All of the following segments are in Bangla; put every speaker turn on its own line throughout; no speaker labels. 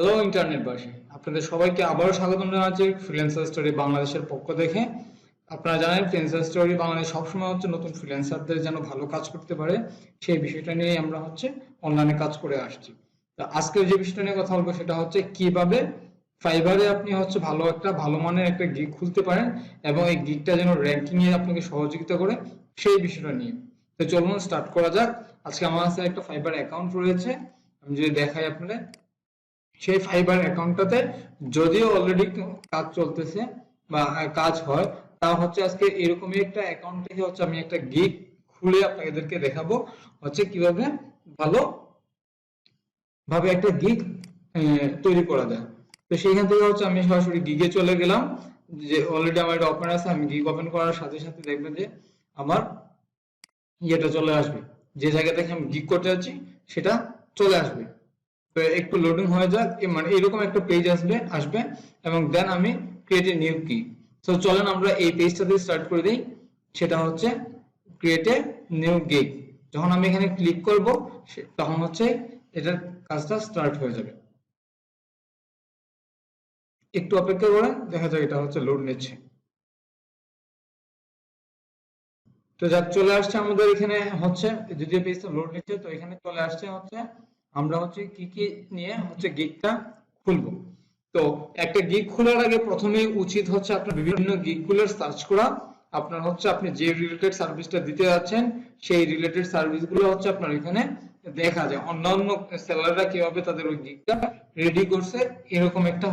হ্যালো ইন্টারনেটবাসী, আপনাদের সবাইকে আবারও স্বাগতম জানাচ্ছি ফ্রিল্যান্সার স্টোরি বাংলাদেশের পক্ষ থেকে। আপনারা জানেন ফ্রিল্যান্সার স্টোরি বাংলাদেশ সবসময় নতুন ফ্রিল্যান্সারদের যেন ভালো কাজ করতে পারে সেই বিষয়টা নিয়ে আমরা অনলাইনে কাজ করে আসছি। তো আজকের যে বিষয়টা নিয়ে কথা বলবো সেটা হচ্ছে কিভাবে ফাইবারে আপনি ভালো মানের একটা গিগ খুলতে পারেন এবং এই গিগটা যেন র্যাঙ্কিং এ আপনাকে সহযোগিতা করে সেই বিষয়টা নিয়ে। তো চলুন স্টার্ট করা যাক। আজকে আমার কাছে একটা ফাইবার অ্যাকাউন্ট রয়েছে, আমি যদি দেখাই আপনাদের সেই ফাইবার অ্যাকাউন্টটাতে যদিও অলরেডি কাজ চলতেছে বা কাজ হয়, তাও আজকে এরকমই একটা অ্যাকাউন্ট থেকে আমি একটা গিগ খুলে আপনাদেরকে দেখাবো কিভাবে ভালো ভাবে একটা গিগ তৈরি করা যায়। তো সেইখান থেকে আমি সরাসরি গিগে চলে গেলাম, যে অলরেডি আমার এটা ওপেন আছে। আমি গিগ ওপেন করার সাথে সাথে দেখবেন যে আমার ইয়েটা চলে আসবে, যে জায়গা থেকে আমি গিগ করতে যাচ্ছি সেটা চলে আসবে। তো একটু লোডিং হয়ে যাক, মানে এরকম একটা পেজ আসবে এবং দেন আমি ক্রিয়েট এ নিউ কি। তো চলেন আমরা এই পেজটা দিয়ে স্টার্ট করে দিই। সেটা হচ্ছে ক্রিয়েট এ নিউ গিগ। যখন আমি এখানে ক্লিক করব তখন এটার কাজটা স্টার্ট হয়ে যাবে। একটু অপেক্ষা করেন, দেখা যায় এটা লোড নিচ্ছে। তো যাক, চলে আসছে আমাদের এখানে যদিও পেজটা লোড নিচ্ছে, তো এখানে চলে আসছে আমরা কি কি নিয়ে গিগটা খুলবো। তো একটা গিগ খোলার আগে প্রথমেই উচিত আপনার বিভিন্ন গিগ গুলোর সার্চ করা। আপনার আপনি যে রিলেটেড সার্ভিসটা দিতে যাচ্ছেন সেই রিলেটেড সার্ভিস গুলো আপনার এখানে দেখা যায় অন্যান্য সেলাররা কিভাবে তাদের ওই গিগটা রেডি করছে, এরকম একটা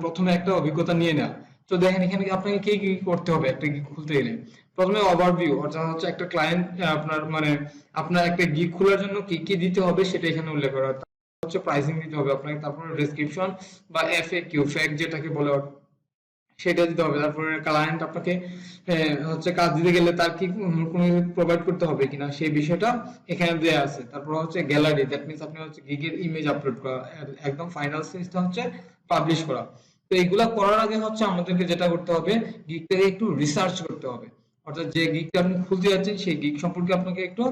প্রথমে একটা অভিজ্ঞতা নিয়ে নেওয়া। তো দেখেন এখানে আপনাকে কি কি করতে হবে একটা গিগ খুলতে গেলে। প্রথমে ওভারভিউ, অর্থাৎ একটা ক্লায়েন্ট আপনার একটা গিগ খোলার জন্য কি কি দিতে হবে সেটা এখানে উল্লেখ করা। প্রাইসিং দিতে হবে আপনাকে, তারপরে ডেসক্রিপশন বা এফএকিউ ফ্যাক্ট যেটাকে বলে সেটা দিতে হবে। তারপরে ক্লায়েন্ট আপনাকে কাজ দিতে গেলে তার কি কোনো প্রোভাইড করতে হবে কিনা সেই বিষয়টা এখানে দেয়া আছে। তারপর গ্যালারি, দ্যাট মিন্স আপনি গিগের ইমেজ আপলোড করা, একদম ফাইনাল স্টেজটা পাবলিশ করা। তো এইগুলা করার আগে আমাদেরকে যেটা করতে হবে, গিগটাকে একটু রিসার্চ করতে হবে। অর্থাৎ যে গিগটা আপনি খুলতে যাচ্ছেন সেই গিগ সম্পর্কে আপনাকে একটু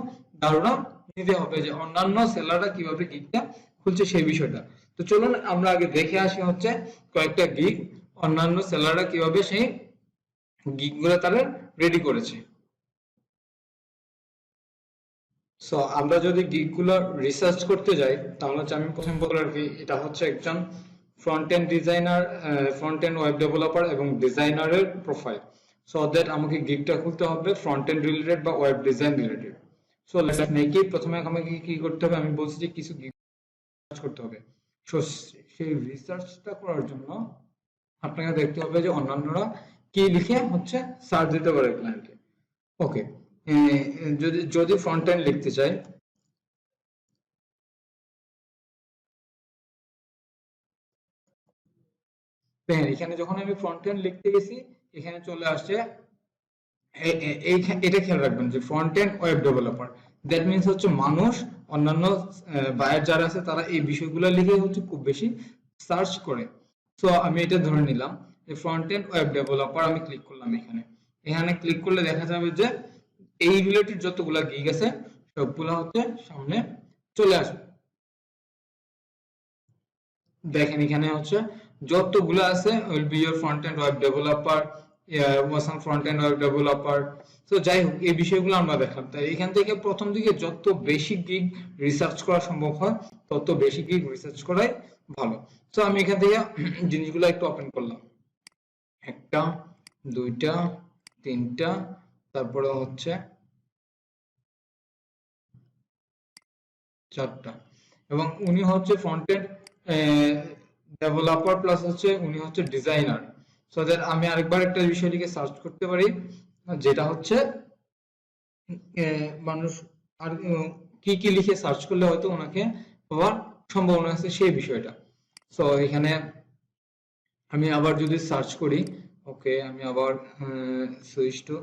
ধারণা নিতে হবে যে অন্যান্য সেলাররা কিভাবে গিগটা খুলছে সেই বিষয়টা। তো চলুন আমরা আগে দেখে আসি কয়েকটা গিগ অন্যান্য সেলাররা কিভাবে সেই গিগ গুলো তারা রেডি করেছে। সো আমরা যদি গিগ গুলো রিসার্চ করতে যাই তাহলে আমি প্রথমে বলে রাখি, এটা একজন front end designer, front end web developer এবং ডিজাইনারের প্রোফাইল। সো দ্যাট আমাকে গিগটা খুলতে হবে ফ্রন্ট এন্ড রিলেটেড বা web design related. So let's make it. প্রথমে আমাকে কি করতে হবে, আমি বলছি যে কিছু গিগ করতে হবে। সো সেই রিসার্চটা করার জন্য আপনাকে দেখতে হবে যে অন্যান্যরা কি লিখে সার্চ দিতে পারে ক্লায়েন্টকে। ওকে, যদি যদি ফ্রন্ট এন্ড লিখতে চাই, দেখেন এখানে যখন আমি ফ্রন্ট এন্ড লিখতে গেছি এখানে চলে আসছে এটা খেয়াল রাখবেন যে front end web developer, that means মানুষ অন্যান্য বায়ার যারা আছে তারা এই বিষয়গুলো লিখে খুব বেশি সার্চ করে। তো আমি এটা ধরে নিলাম যে ফ্রন্ট এন্ড ওয়েব ডেভেলপার, আমি ক্লিক করলাম এখানে। এখানে ক্লিক করলে দেখা যাবে যে এই রিলেটেড যতগুলা গিগ আছে সবগুলা সামনে চলে আসবে। দেখেন এখানে যতগুলো আছে will be your front end web developer, awesome front end web developer. তো যাই হোক, এই বিষয়গুলো আমরা দেখলাম। তাই এখান থেকে প্রথম দিকে যত বেশি গিগ রিসার্চ করা সম্ভব হয় তত বেশি গিগ রিসার্চ করাই ভালো। তো আমি এখান থেকে জিনিসগুলো একটু ওপেন করলাম, একটা, দুইটা, তিনটা, তারপরে চারটা। এবং উনি ফ্রন্ট এন্ড ডেভেলপার প্লাস উনি ডিজাইনার। সো দ্যাট আমি আরেকবার একটা বিষয় লিখে সার্চ করতে পারি, যেটা মানুষ আর কি কি লিখে সার্চ করলে হয়তো ওনাকে পাওয়ার সম্ভাবনা আছে সেই বিষয়টা। সো এখানে আমি আবার যদি সার্চ করি, ওকে আমি আবার সুইচ টু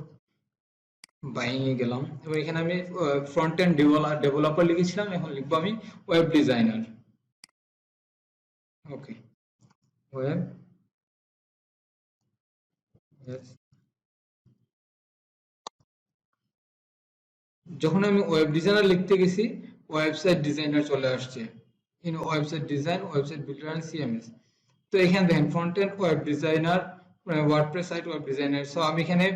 বাইং এ গেলাম এবং এখানে আমি ফ্রন্ট এন্ড ডেভেলপার লিখেছিলাম, এখন লিখবো আমি ওয়েব ডিজাইনার। ওকে, ওয়েব, যখন আমি ওয়েব ডিজাইনার লিখতে গেছি ওয়েবসাইট ডিজাইনার চলে আসছে। Website design, website builder and CMS. তো এখানে দেখেন front end web designer, WordPress site web designer. So আমি এখানে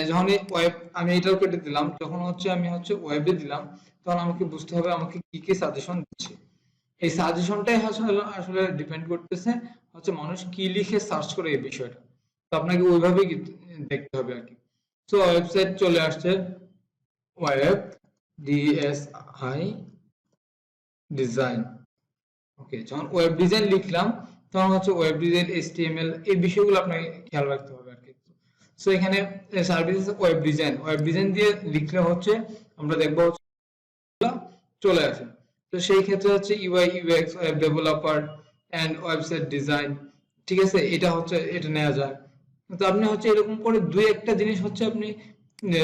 যখন ওয়েব আমি এটাও কেটে দিলাম, যখন আমি ওয়েবে দিলাম, তখন আমাকে বুঝতে হবে আমাকে কি কি সাজেশন দিচ্ছে। এই সাজেশনটাই আসলে ডিপেন্ড করতেছে মানুষ কি লিখে সার্চ করে এই বিষয়টা। তো আপনাকে ওইভাবেই দেখতে হবে আর কি। সো ওয়েবসাইট চলে আসছে, ওয়েব ডিএসআই ডিজাইন। ওকে, যখন ওয়েব ডিজাইন লিখলাম তখন ওয়েব ডিজাইন এইচটিএমএল এই বিষয়গুলো আপনাকে খেয়াল রাখতে হবে আর কি। সো এখানে সার্ভিসেস ওয়েব ডিজাইন দিয়ে লিখলে আমরা দেখবো চলে আসে। তো সেই ক্ষেত্রে UI UX, web developer and website design, ঠিক আছে, এটা নেওয়া যায়। তো আপনি এরকম করে দুই একটা জিনিস আপনি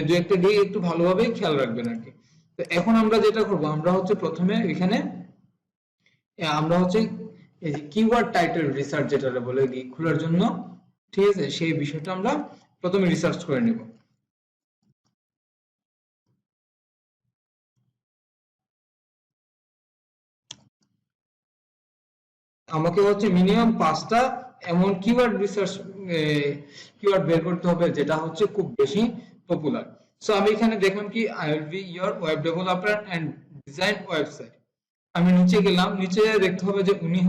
দুই একটা দিয়ে একটু ভালোভাবে খেয়াল রাখবেন আর কি। তো এখন আমরা যেটা করব, আমরা প্রথমে এখানে আমরা এই যে কিওয়ার্ড টাইটেল রিসার্চ যেটা বলে গিগ খোলার জন্য, ঠিক আছে, সেই বিষয়টা আমরা প্রথমে রিসার্চ করে নেব। আমাকে মিনিমাম 5টা এমন কিওয়ার্ড রিসার্চ কিওয়ার্ড বের করতে হবে যেটা খুব বেশি পপুলার। সো আমি এখানে দেখলাম কি I will be your web developer and design website. আমি নিচে গেলাম, নিচে দেখতে হবে যে উনি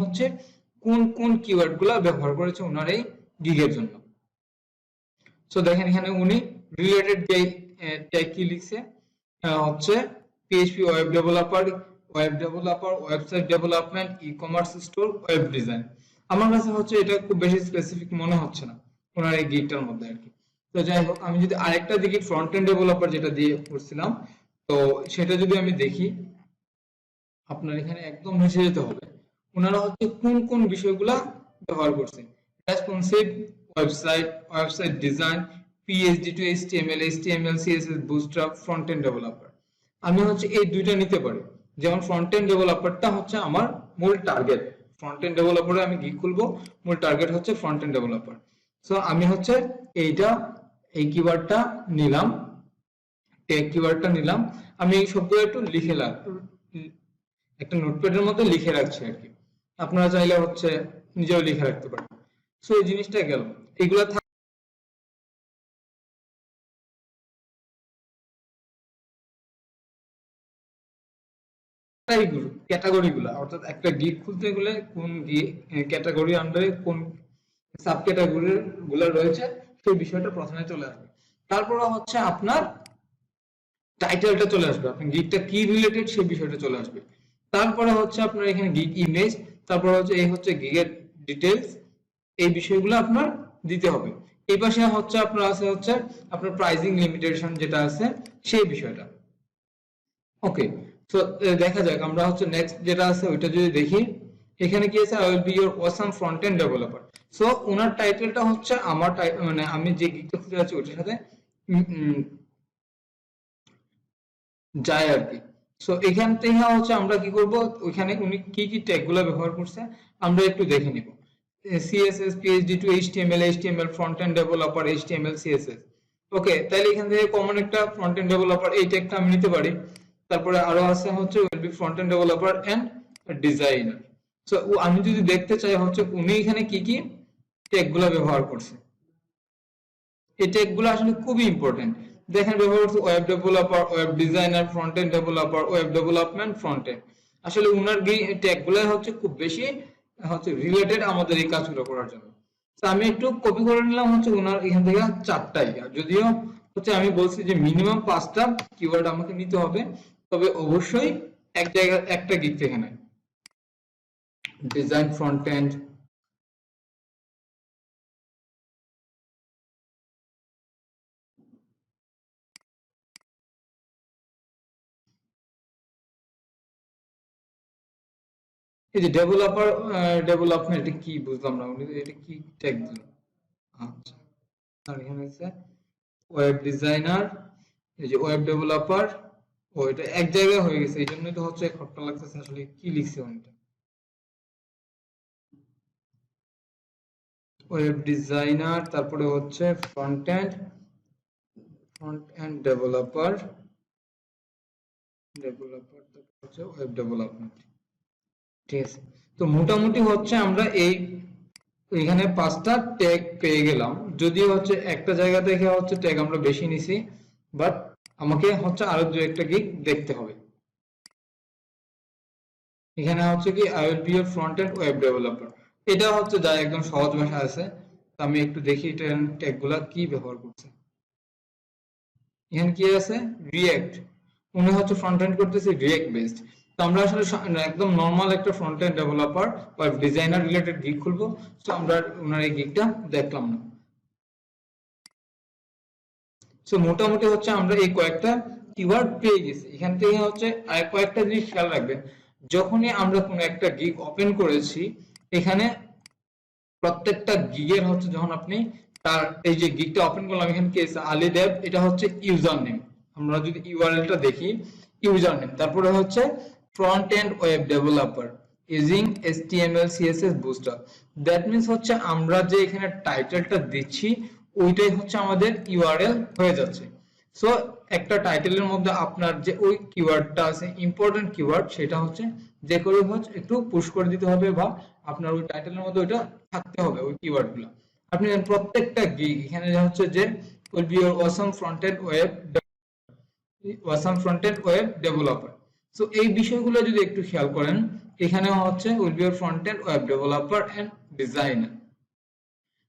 কোন কোন কিওয়ার্ড গুলা ব্যবহার করেছে ওনার এই গিগের জন্য। সো দেখেন এখানে উনি রিলেটেড যে ট্যাগ কি লিখছে PHP web developer, website development, e-commerce store, web design. আমার কাছে এটা খুব বেশি স্পেসিফিক মনে হচ্ছে না ওনার এই গিগটার মধ্যে আর কি। তো যাই হোক, আমি যদি আরেকটা দেখি ফ্রন্ট এন্ড ডেভেলপার যেটা দিয়ে করছিলাম, তো সেটা যদি আমি দেখি, আপনার এখানে একদম নিচে যেতে হবে। ওনারা কোন কোন বিষয়গুলা ব্যবহার করছে, responsive website design, PhD to HTML, HTML CSS, bootstrap, front end developer. আমি এই দুইটা নিতে পারি। যেমন ফ্রন্ট এন্ড ডেভেলপারটা আমার মূল টার্গেট, ফ্রন্ট এন্ড ডেভেলপারে আমি গিগ খুলবো, মূল target front end developer. So আমি এইটা এই কিওয়ার্ডটা নিলাম, ট্যাগ কিওয়ার্ডটা নিলাম, আমি এই সবগুলো একটু লিখে একটা নোটপ্যাডের মধ্যে লিখে রাখছি আর কি। আপনারা চাইলে নিজেও লিখে রাখতে পারেন। সো এই জিনিসটা গেল, এগুলা ক্যাটাগরি গুলা, অর্থাৎ একটা গিগ খুলতে গেলে কোন ক্যাটাগরি আন্ডারে কোন সাব ক্যাটাগরি গুলা রয়েছে সেই বিষয়টা প্রথমে চলে আসবে। তারপরে আপনার টাইটেলটা চলে আসবে, আপনার গিগটা কি রিলেটেড সেই বিষয়টা চলে আসবে। তারপরে আপনার এখানে গিগ ইমেজ, তারপর এই গিগের ডিটেইলস, এই বিষয়গুলো আপনার দিতে হবে। এই পাশে আপনার আছে আপনার প্রাইসিং লিমিটেশন যেটা আছে সেই বিষয়টা। ওকে, তো দেখা যাক আমরা নেক্সট যেটা আছে ওইটা যদি দেখি, এখানে কি আছে, I will be your awesome front end developer. So ওনার টাইটেলটা আমার মানে আমি যে গিগটা খুঁজে আছি ওইটার সাথে যায় আর কি। সো এখান থেকে আমরা কি করব, ওইখানে উনি কি কি ট্যাগ গুলো ব্যবহার করছে আমরা একটু দেখে নিব। CSS, PHD to HTML, HTML front end developer, HTML CSS. Okay, তাহলে এখান থেকে কমন একটা ফ্রন্ট এন্ড ডেভেলপার এই ট্যাগটা আমি নিতে পারি। তারপরে আরো আছে will be front end developer and designer. So আমি যদি দেখতে চাই উনি এখানে কি কি ট্যাগ গুলো ব্যবহার করছে, এই ট্যাগ গুলো আসলে খুবই ইম্পর্টেন্ট। দেখেন ব্যবহার করছে web developer, web designer, front end developer, web development, front end. আসলে উনার ট্যাগ গুলো খুব বেশি রিলেটেড আমাদের এই কাজগুলো করার জন্য। তো আমি একটু কপি করে নিলাম উনার এখান থেকে 4টাই, যদিও আমি বলছি যে মিনিমাম 5টা কিওয়ার্ড আমাকে নিতে হবে, তবে অবশ্যই এক জায়গায় একটা গিগ থেকে নেয়। ডিজাইন, ফ্রন্ট এন্ড, এই যে ডেভেলপমেন্ট, এটা কি বুঝলাম না, উনি এটা কি ট্যাগ দিল? আচ্ছা, আর এখানে আছে ওয়েব ডিজাইনার, এই যে ওয়েব ডেভেলপার, ও এটা এক জায়গায় হয়ে গেছে, এই জন্যই তো খটকা লাগতেছে আসলে কি লিখছে উনি। ওয়েব ডিজাইনার, তারপরে ফ্রন্ট এন্ড ডেভেলপার, তারপর ওয়েব ডেভেলপমেন্ট। ঠিক আছে। তো মোটামুটি হচ্ছে আমরা এখানে 5টা ট্যাগ পেয়ে গেলাম। যদিও হচ্ছে একটা জায়গা থেকে হচ্ছে ট্যাগ আমরা বেশি নিছি, বাট আমাকে হচ্ছে আরো দু একটা গিগ দেখতে হবে। এখানে হচ্ছে কি I will be your front end web developer, এটা হচ্ছে যা একদম সহজ ভাষা আছে। তো আমি একটু দেখি এটা ট্যাগ গুলা কি ব্যবহার করছে। এখানে কি আছে, রিঅ্যাক্ট, উনি হচ্ছে ফ্রন্ট এন্ড করতেছে রিঅ্যাক্ট বেসড। তো আমরা আসলে একদম নরমাল একটা ফ্রন্ট এন্ড ডেভেলপার বা ডিজাইনার রিলেটেড গিগ খুলবো। তো আমরা ওনার এই গিগটা দেখলাম না। সো মোটামুটি হচ্ছে আমরা এই কয়েকটা কিওয়ার্ড পেয়ে গেছি। এখান থেকে হচ্ছে আর কয়েকটা জিনিস খেয়াল রাখবেন, যখনই আমরা কোনো একটা গিগ ওপেন করেছি, এখানে প্রত্যেকটা গিগের হচ্ছে যখন আপনি তার এই যে গিগটা ওপেন করলাম, এখানে কি আছে আলিদেব, এটা হচ্ছে ইউজার নেম। আমরা যদি ইউআরএলটা দেখি, ইউজার নেম, তারপরে হচ্ছে front end web developer using HTML CSS booster. That means হচ্ছে আমরা যে এখানে টাইটেলটা দিচ্ছি ওইটাই হচ্ছে আমাদের ইউআরএল হয়ে যাচ্ছে। সো একটা টাইটেলের মধ্যে আপনার যে ওই কিওয়ার্ডটা আছে ইম্পর্টেন্ট কিওয়ার্ড, সেটা হচ্ছে যে করে হচ্ছে একটু পুশ করে দিতে হবে, বা আপনার ওই টাইটেলের মধ্যে ওইটা থাকতে হবে ওই কিওয়ার্ডগুলো। আপনি প্রত্যেকটা গিগ এখানে হচ্ছে যে will be your awesome front end web developer। So এই বিষয়গুলো যদি একটু খেয়াল করেন, এখানে হচ্ছে will be your front end web developer and designer।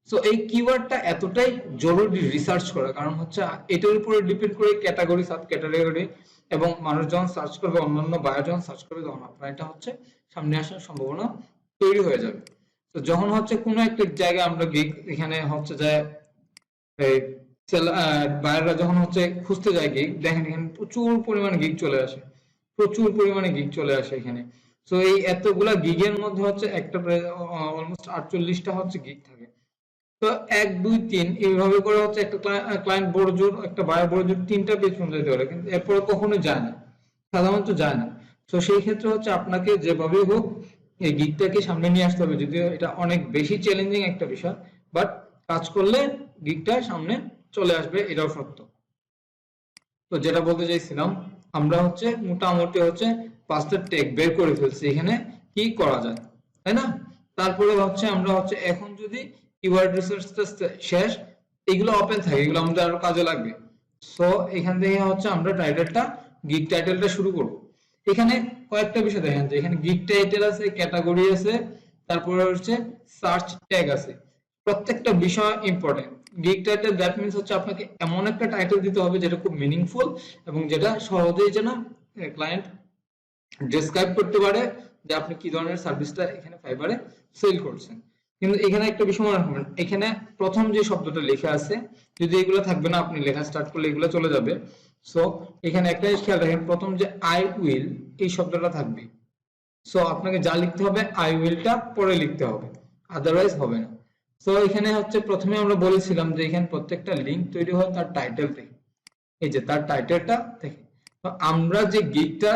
So এই কিওয়ার্ডটা এতটাই জরুরি রিসার্চ করা, কারণ হচ্ছে এটার উপরে ডিপেন্ড করে ক্যাটাগরি সাব ক্যাটাগরি, এবং মানুষ যখন সার্চ করবে, অন্যান্য বায়ার যখন সার্চ করবে, তখন আপনার এটা হচ্ছে সামনে আসার সম্ভাবনা তৈরি হয়ে যাবে। তো যখন হচ্ছে কোনো একটা জায়গায় আমরা গিগ এখানে হচ্ছে যে বায়াররা যখন হচ্ছে খুঁজতে যায় গিগ, দেখেন এখানে প্রচুর পরিমাণে গিগ চলে আসে, প্রচুর পরিমাণে গিগ চলে আসে এখানে। তো এই এতগুলা গিগের মধ্যে হচ্ছে একটা অলমোস্ট 48টা হচ্ছে গিগ থাকে। তো 1 2 3 এইভাবে করে হচ্ছে একটা ক্লায়েন্ট বড় জোর, একটা বায়ার বড় জোর 3টা পেজ পর্যন্ত যেতে পারে, কিন্তু এরপরে কখনো যায় না, সাধারণত যায় না। তো সেই ক্ষেত্রে হচ্ছে আপনাকে যেভাবে হোক এই গিগটাকে সামনে নিয়ে আসতে হবে, যদিও এটা অনেক বেশি চ্যালেঞ্জিং একটা বিষয়, বাট কাজ করলে গিগটা সামনে চলে আসবে, এটাও সত্য। তো যেটা বলতে চাইছিলাম, আমরা হচ্ছে মোটামুটি হচ্ছে 5টা ট্যাগ বের করে ফেলছি এখানে কি করা যায়, তাই না? তারপরে হচ্ছে আমরা হচ্ছে এখন যদি কিওয়ার্ড রিসার্চটা শেষ, এগুলো ওপেন থাকে, এগুলো আমাদের আরো কাজে লাগবে। সো এখান থেকে হচ্ছে আমরা গিগ টাইটেলটা শুরু করব। এখানে কয়েকটা বিষয় দেখেন, যে এখানে গিগ টাইটেল আছে, ক্যাটাগরি আছে, তারপরে হচ্ছে সার্চ ট্যাগ আছে। প্রত্যেকটা বিষয় important. Gig title that means হচ্ছে আপনাকে এমন একটা টাইটেল দিতে হবে যেটা খুব মিনিংফুল, এবং যেটা সহজেই যেন ক্লায়েন্ট ডেসক্রাইব করতে পারে যে আপনি কি ধরনের সার্ভিসটা এখানে ফাইবারে সেল করছেন। কিন্তু এখানে একটা বিষয় মনে রাখবেন, এখানে প্রথম যে শব্দটা লেখা আছে, যদি এগুলো থাকবে না, আপনি লেখা স্টার্ট করলে এগুলো চলে যাবে। সো এখানে একটা জিনিস খেয়াল রাখেন, প্রথম যে আই উইল এই শব্দটা থাকবে। সো আপনাকে যা লিখতে হবে আই উইলটা পরে লিখতে হবে, আদারওয়াইজ হবে না। সো এখানে হচ্ছে প্রথমে আমরা বলেছিলাম যে এখানে প্রত্যেকটা লিংক তৈরি হয় তার টাইটেল থেকে, এই যে তার টাইটেলটা থেকে। তো আমরা যে গিগটা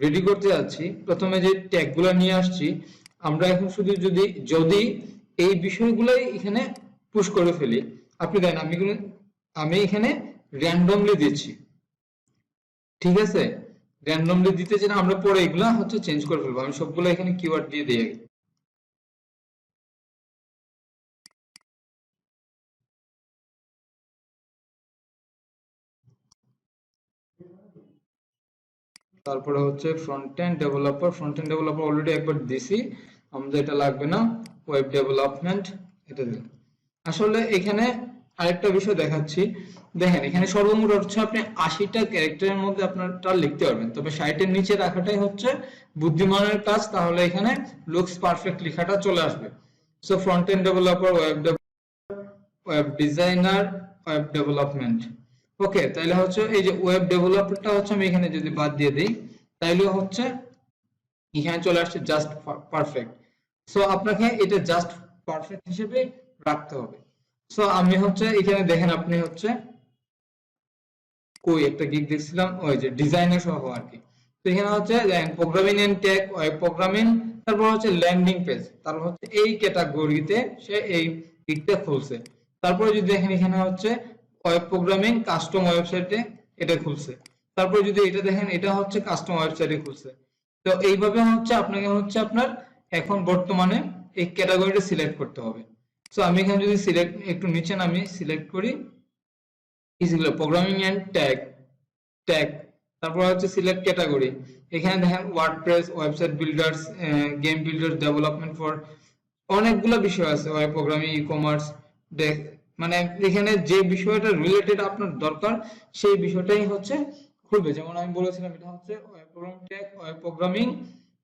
রেডি করতে যাচ্ছি, প্রথমে যে ট্যাগগুলো নিয়ে আসছি, আমরা এখন শুধু যদি এই বিষয়গুলোই এখানে পুশ করে ফেলি, আপনি দেখেন আমি এখানে র্যান্ডমলি দিচ্ছি, ঠিক আছে? র্যান্ডমলি দিতেছি না, আমরা পরে এগুলা হচ্ছে চেঞ্জ করে ফেলবো। আমি সবগুলো এখানে কিওয়ার্ড দিয়ে দিই। তারপরে হচ্ছে ফ্রন্ট এন্ড ডেভেলপার অলরেডি একবার দিছি, আমাদের এটা লাগবে না। ওয়েব ডেভেলপমেন্ট এটা দিন। আসলে এখানে আরেকটা বিষয় দেখাচ্ছি, দেখেন এখানে সর্বমোট হচ্ছে আপনি 80টা ক্যারেক্টারের মধ্যে আপনারটা লিখতে পারবেন, তবে 60-এর নিচে রাখাটাই হচ্ছে বুদ্ধিমানের কাজ, তাহলে এখানে লুকস পারফেক্ট লেখাটা চলে আসবে। So front end developer, web designer, web development. Okay, তাহলে হচ্ছে এই যে ওয়েব ডেভেলপমেন্টটা হচ্ছে আমি এখানে যদি বাদ দিয়ে দিই, তাইলে হচ্ছে এখানে চলে আসছে জাস্ট পারফেক্ট। সো আপনাকে এটা জাস্ট পারফেক্ট হিসেবে রাখতে হবে। সো আমি হচ্ছে এখানে দেখেন, আপনি হচ্ছে কই একটা গিগ দেখছিলাম, ওই যে ডিজাইনার সহ আর কি। তো এখানে হচ্ছে দেখেন programming and tech, web programming, তারপর হচ্ছে ল্যান্ডিং পেজ, তারপর হচ্ছে এই ক্যাটাগরিতে সে এই গিগটা খুলছে। তারপরে যদি দেখেন এখানে হচ্ছে ওয়েব প্রোগ্রামিং কাস্টম ওয়েবসাইটে এটা খুলছে। তারপরে যদি এটা দেখেন, এটা হচ্ছে কাস্টম ওয়েবসাইটে খুলছে। তো এইভাবে হচ্ছে আপনাকে হচ্ছে আপনার এখন বর্তমানে এই ক্যাটাগরিটা সিলেক্ট করতে হবে। সো আমি এখানে যদি সিলেক্ট একটু নিচে নামি সিলেক্ট করি ইসগুলো প্রোগ্রামিং এন্ড ট্যাগ, তারপর হচ্ছে সিলেক্ট ক্যাটাগরি। এখানে দেখেন WordPress, website builders, game builders, development for, অনেকগুলো বিষয় আছে, ওয়েব প্রোগ্রামিং, ই কমার্স, মানে এখানে যে বিষয়টা রিলেটেড আপনার দরকার সেই বিষয়টাই হচ্ছে খুলবে। যেমন আমি বলেছিলাম এটা হচ্ছে web programming tag, web programming,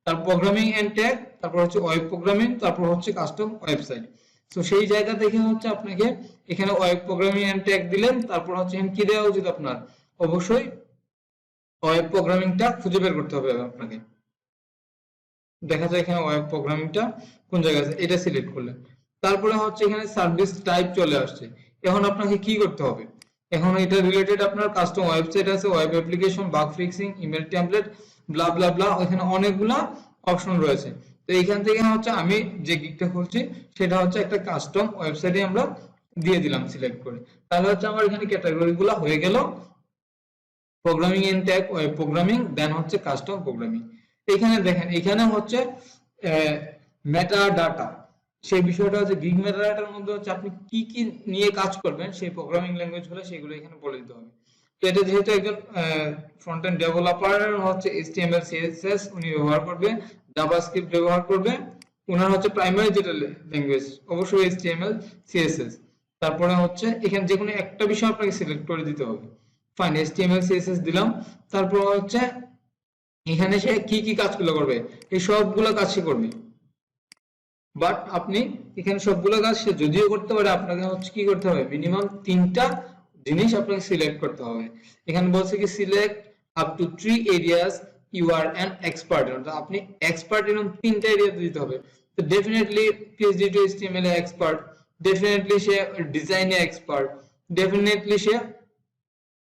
তারপর প্রোগ্রামিং এন্ড ট্যাগ, তারপর হচ্ছে ওয়েব প্রোগ্রামিং, তারপর হচ্ছে কাস্টম ওয়েবসাইট। তো সেই জায়গা দেখে হচ্ছে আপনাকে এখানে ওয়েব প্রোগ্রামিং এন্ড ট্যাগ দিলেন, তারপর হচ্ছে এখানে কি দেওয়া উচিত আপনার, অবশ্যই ওয়েব প্রোগ্রামিংটা খুঁজে বের করতে হবে আপনাকে। দেখা যায় এখানে ওয়েব প্রোগ্রামিংটা কোন জায়গায় আছে, এটা সিলেক্ট করলেন। তারপরে হচ্ছে এখানে সার্ভিস টাইপ চলে আসছে। এখন আপনাকে কি করতে হবে, এখন এটা রিলেটেড আপনার কাস্টম ওয়েবসাইট আছে, web application, bug fixing, email template, blah blah blah, ওখানে অনেকগুলা অপশন রয়েছে। তো এইখান থেকে হচ্ছে আমি যে গিগটা খুলছি সেটা হচ্ছে একটা কাস্টম ওয়েবসাইটে আমরা দিয়ে দিলাম সিলেক্ট করে। তাহলে হচ্ছে আমার এখানে ক্যাটাগরি গুলা হয়ে গেল, programming and tag, web programming, then হচ্ছে কাস্টম প্রোগ্রামিং। এখানে দেখেন এখানে হচ্ছে মেটা ডাটা, সেই বিষয়টা হচ্ছে গিগ মেটা ডাটার মধ্যে হচ্ছে আপনি কি কি নিয়ে কাজ করবেন সেই প্রোগ্রামিং ল্যাঙ্গুয়েজ হলে সেগুলো এখানে বলে দিতে হবে। তো এটা যেহেতু একজন ফ্রন্ট এন্ড ডেভেলপার হচ্ছে HTML CSS উনি ব্যবহার করবে, জাভাস্ক্রিপ্ট ব্যবহার করবে, ওনার হচ্ছে প্রাইমারি যেটা ল্যাঙ্গুয়েজ অবশ্যই HTML CSS। তারপরে হচ্ছে এখানে যে কোনো একটা বিষয় আপনাকে সিলেক্ট করে দিতে হবে। ফাইন, HTML CSS দিলাম। তারপর হচ্ছে এখানে সে কি কি কাজগুলো করবে, এই সবগুলো কাজ সে করবে। বাট আপনি এখানে সবগুলো কাজ সে যদিও করতে পারে, আপনাকে হচ্ছে কি করতে হবে, মিনিমাম 3টা জিনিস আপনাকে সিলেক্ট করতে হবে। এখানে বলছে কি select up to 3 areas you are an expert, অর্থাৎ আপনি এক্সপার্ট এরকম 3টা এরিয়া দিতে হবে। তো ডেফিনেটলি PhD টু HTML এ এক্সপার্ট, ডেফিনেটলি সে ডিজাইনে এক্সপার্ট, ডেফিনেটলি সে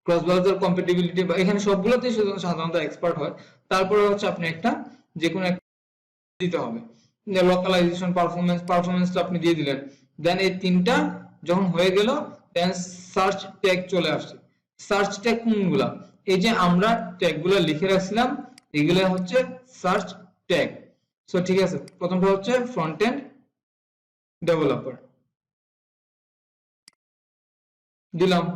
ক্রস ব্রাউজার কম্প্যাটিবিলিটি, বা এখানে সবগুলোতেই সাধারণত এক্সপার্ট হয়। তারপরে হচ্ছে আপনি একটা যে কোনো একটা দিতে হবে, লোকালাইজেশন, পারফরম্যান্সটা আপনি দিয়ে দিলেন। দেন এই 3টা যখন হয়ে গেল, দেন সার্চ ট্যাগ চলে আসছে। সার্চ ট্যাগ কোনগুলা, এই যে আমরা ট্যাগগুলো লিখে রাখছিলাম এগুলো হচ্ছে সার্চ ট্যাগ। সো ঠিক আছে, প্রথমটা হচ্ছে ফ্রন্ট এন্ড ডেভেলপার দিলাম।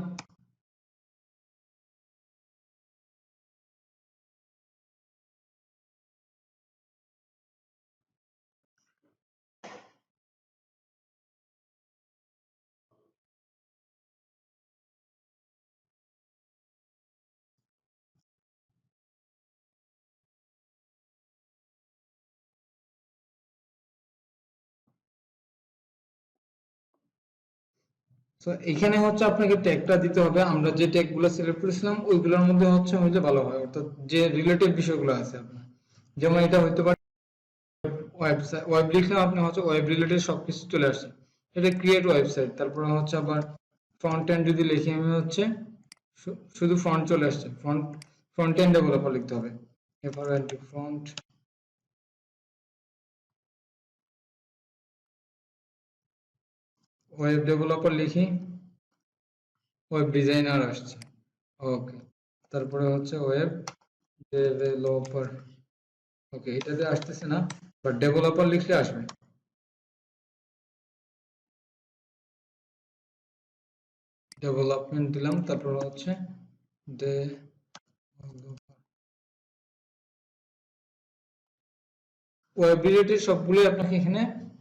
তো এখানে হচ্ছে আপনাকে ট্যাগটা দিতে হবে, আমরা যে ট্যাগগুলো সিলেক্ট করেছিলাম ওইগুলোর মধ্যে হচ্ছে হইলে ভালো হয়, অর্থাৎ যে রিলেটেড বিষয়গুলো আছে আপনার। যেমন এটা হইতে পারে ওয়েবসাইট, ওয়েব লিখলে আপনি হচ্ছে ওয়েব রিলেটেড সবকিছু চলে আসছে। এটা ক্রিয়েট ওয়েবসাইট, তারপরে হচ্ছে আবার ফ্রন্ট এন্ড যদি লিখি আমি হচ্ছে শুধু ফ্রন্ট চলে আসছে, ফ্রন্ট এন্ড ডেভেলপার লিখতে হবে, ফ্রন্ট ওয়েব ডেভেলপার লিখি, ওয়েব ডিজাইনার আসছে, ওকে। তারপরে হচ্ছে ওয়েব ডেভেলপার, ওকে এটাতে আসতেছে না, বাট ডেভেলপার লিখলে আসবে। ডেভেলপমেন্ট দিলাম, তারপর হচ্ছে ওয়েব রিলেটেড সবগুলো আপনাকে এখানে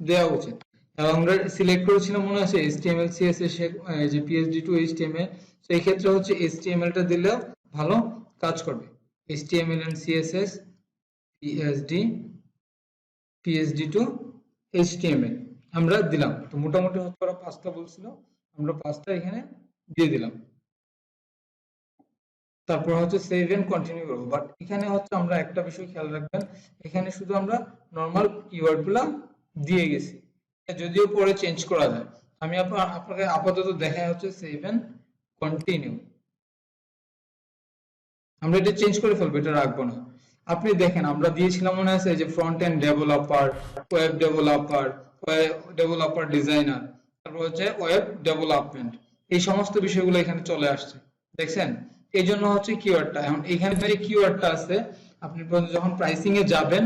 দেওয়া উচিত। এবং আমরা সিলেক্ট করেছিলাম মনে আছে HTML CSS যে PhD টু HTML, তো এই ক্ষেত্রে হচ্ছে HTML টা দিলে ভালো কাজ করবে। HTML and CSS PhD to HTML আমরা দিলাম। তো মোটামুটি হচ্ছে ওরা 5টা বলছিল, আমরা 5টা এখানে দিয়ে দিলাম। তারপর হচ্ছে সেভ এন্ড কন্টিনিউ করব। বাট এখানে হচ্ছে আমরা একটা বিষয় খেয়াল রাখবেন, এখানে শুধু আমরা নরমাল কিওয়ার্ড গুলা দিয়ে গেছি, যদিও পরে চেঞ্জ করা যায়। আমি আপনাকে আপাতত দেখা হচ্ছে সেভ এন্ড কন্টিনিউ, আমরা এটা চেঞ্জ করে ফেলবো, এটা রাখবো না। আপনি দেখেন আমরা দিয়েছিলাম মনে আছে যে front end developer, web developer, developer designer, তারপর হচ্ছে ওয়েব ডেভেলপমেন্ট, এই সমস্ত বিষয়গুলো এখানে চলে আসছে, দেখছেন? এই জন্য হচ্ছে কিওয়ার্ডটা, এখন এখানে যে কিওয়ার্ডটা আছে আপনি যখন প্রাইসিং এ যাবেন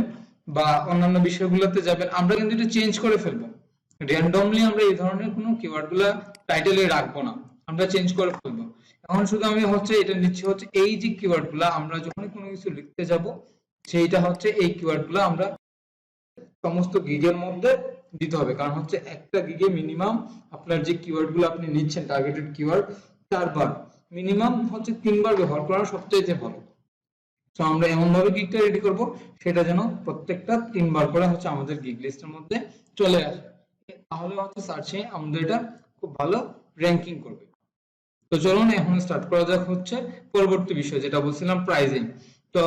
বা অন্যান্য বিষয়গুলোতে যাবেন, আমরা কিন্তু এটা চেঞ্জ করে ফেলবো। র্যান্ডমলি আমরা এই ধরনের কোনো কিওয়ার্ড গুলা টাইটেলে রাখবো না, আমরা চেঞ্জ করে ফেলবো। এখন শুধু আমি হচ্ছে এটা নিচ্ছি হচ্ছে এই যে কিওয়ার্ড গুলা আমরা যখন কোনো কিছু লিখতে যাব, সেইটা হচ্ছে এই কিওয়ার্ড গুলা আমরা সমস্ত গিগের মধ্যে দিতে হবে। কারণ হচ্ছে একটা গিগে মিনিমাম আপনার যে কিওয়ার্ড গুলো আপনি নিচ্ছেন টার্গেটেড কিওয়ার্ড 4 বার, মিনিমাম হচ্ছে 3 বার ব্যবহার করা সবচেয়ে ভালো। তো আমরা এমন ভাবে গিগটা রেডি করব সেটা যেন প্রত্যেকটা 3 বার করে হচ্ছে আমাদের গিগ লিস্টের মধ্যে চলে আসে, তাহলে হচ্ছে সার্চে আমাদের এটা খুব ভালো র‍্যাঙ্কিং করবে। তো চলুন এখন স্টার্ট করা যাক হচ্ছে পরবর্তী বিষয় যেটা বলছিলাম প্রাইসিং। তো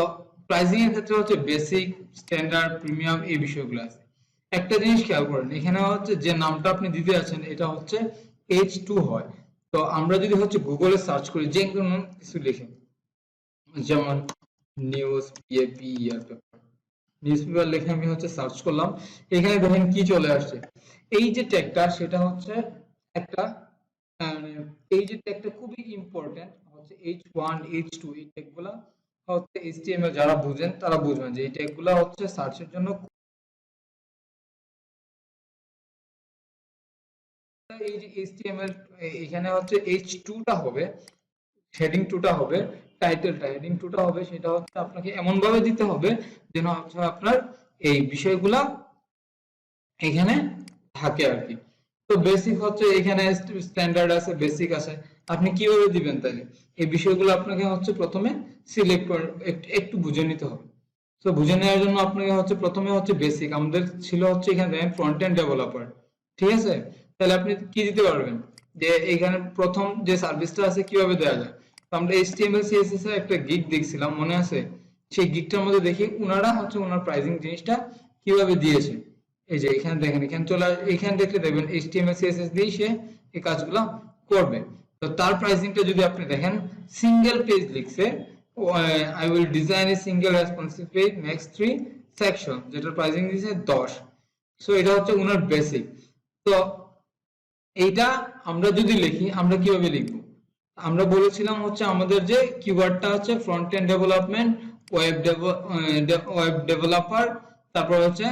প্রাইসিং এর ক্ষেত্রে হচ্ছে বেসিক, স্ট্যান্ডার্ড, প্রিমিয়াম এই বিষয়গুলো আছে। একটা জিনিস খেয়াল করেন, এখানে হচ্ছে যে নামটা আপনি দিতে যাচ্ছেন এটা হচ্ছে H2 হয়। তো আমরা যদি হচ্ছে গুগলে সার্চ করি যে কোনো কিছু লিখে, যেমন নিউজ পেপার, নিউজ পেপার লিখে আমি হচ্ছে সার্চ করলাম, এখানে দেখেন কি চলে আসছে। এই যে ট্যাগটা সেটা হচ্ছে একটা এই যে ট্যাগটা খুবই ইম্পর্টেন্ট হচ্ছে H1 H2 এই ট্যাগগুলা হচ্ছে HTML যারা বুঝেন তারা বুঝবেন যে এই ট্যাগগুলা হচ্ছে সার্চের জন্য। এই যে HTML এখানে হচ্ছে H2 টা হবে, হেডিং 2 টা হবে, টাইটেলটা হেডিং 2 টা হবে, সেটা হচ্ছে আপনাকে এমন ভাবে দিতে হবে যেন হচ্ছে আপনার এই বিষয়গুলা এখানে থাকে আর কি। তো বেসিক হচ্ছে এখানে স্ট্যান্ডার্ড আছে, বেসিক আছে, আপনি কিভাবে দিবেন তাহলে এই বিষয়গুলো আপনাকে হচ্ছে প্রথমে সিলেক্ট করে একটু বুঝে নিতে হবে। তো বুঝে নেওয়ার জন্য আপনাকে হচ্ছে প্রথমে হচ্ছে বেসিক আমাদের ছিল হচ্ছে এখানে দেখেন ফ্রন্ট এন্ড ডেভেলপার, ঠিক আছে? তাহলে আপনি কি দিতে পারবেন যে এখানে প্রথম যে সার্ভিসটা আছে কিভাবে দেওয়া যায়। তো আমরা HTML CSS এর একটা গিগ দেখছিলাম মনে আছে, সেই গিগটার মধ্যে দেখি উনারা হচ্ছে ওনার প্রাইসিং জিনিসটা কিভাবে দিয়েছে। এই যে এখানে দেখেন, এখানে চলে এখানে দেখলে দেখবেন HTML CSS দিয়ে সে এই কাজগুলো করবে। তো তার প্রাইসিংটা যদি আপনি দেখেন, সিঙ্গেল পেজ লিখছে, I will design a single responsive page next 3 section, যেটার প্রাইসিং দিয়েছে 10। সো এটা হচ্ছে ওনার বেসিক। তো এইটা আমরা যদি লিখি আমরা কিভাবে লিখবো, আমরা বলেছিলাম হচ্ছে আমাদের যে কিওয়ার্ডটা হচ্ছে front end development, web developer, তারপর হচ্ছে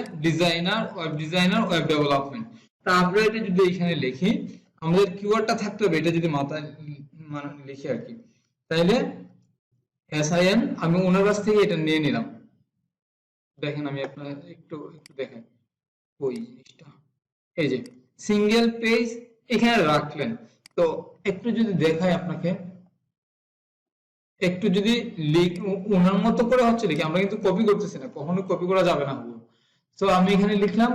ওয়েব ডেভেলপমেন্ট। তা আমরা এটা যদি এখানে লিখি, আমাদের কিওয়ার্ডটা থাকতে হবে এটা যদি মাথায় মানে লিখি আর কি। তাইলে SIN আমি ওনার কাছ থেকে এটা নিয়ে নিলাম। দেখেন আমি আপনার একটু একটু দেখেন ওই জিনিসটা, এই যে সিঙ্গেল পেজ এখানে রাখলেন। তো একটু যদি দেখাই আপনাকে, একটু যদি ওনার মতো করে হচ্ছে লিখি, আমরা কিন্তু কপি করতেছি না, কখনো কপি করা যাবে না। তো আমি এখানে লিখলাম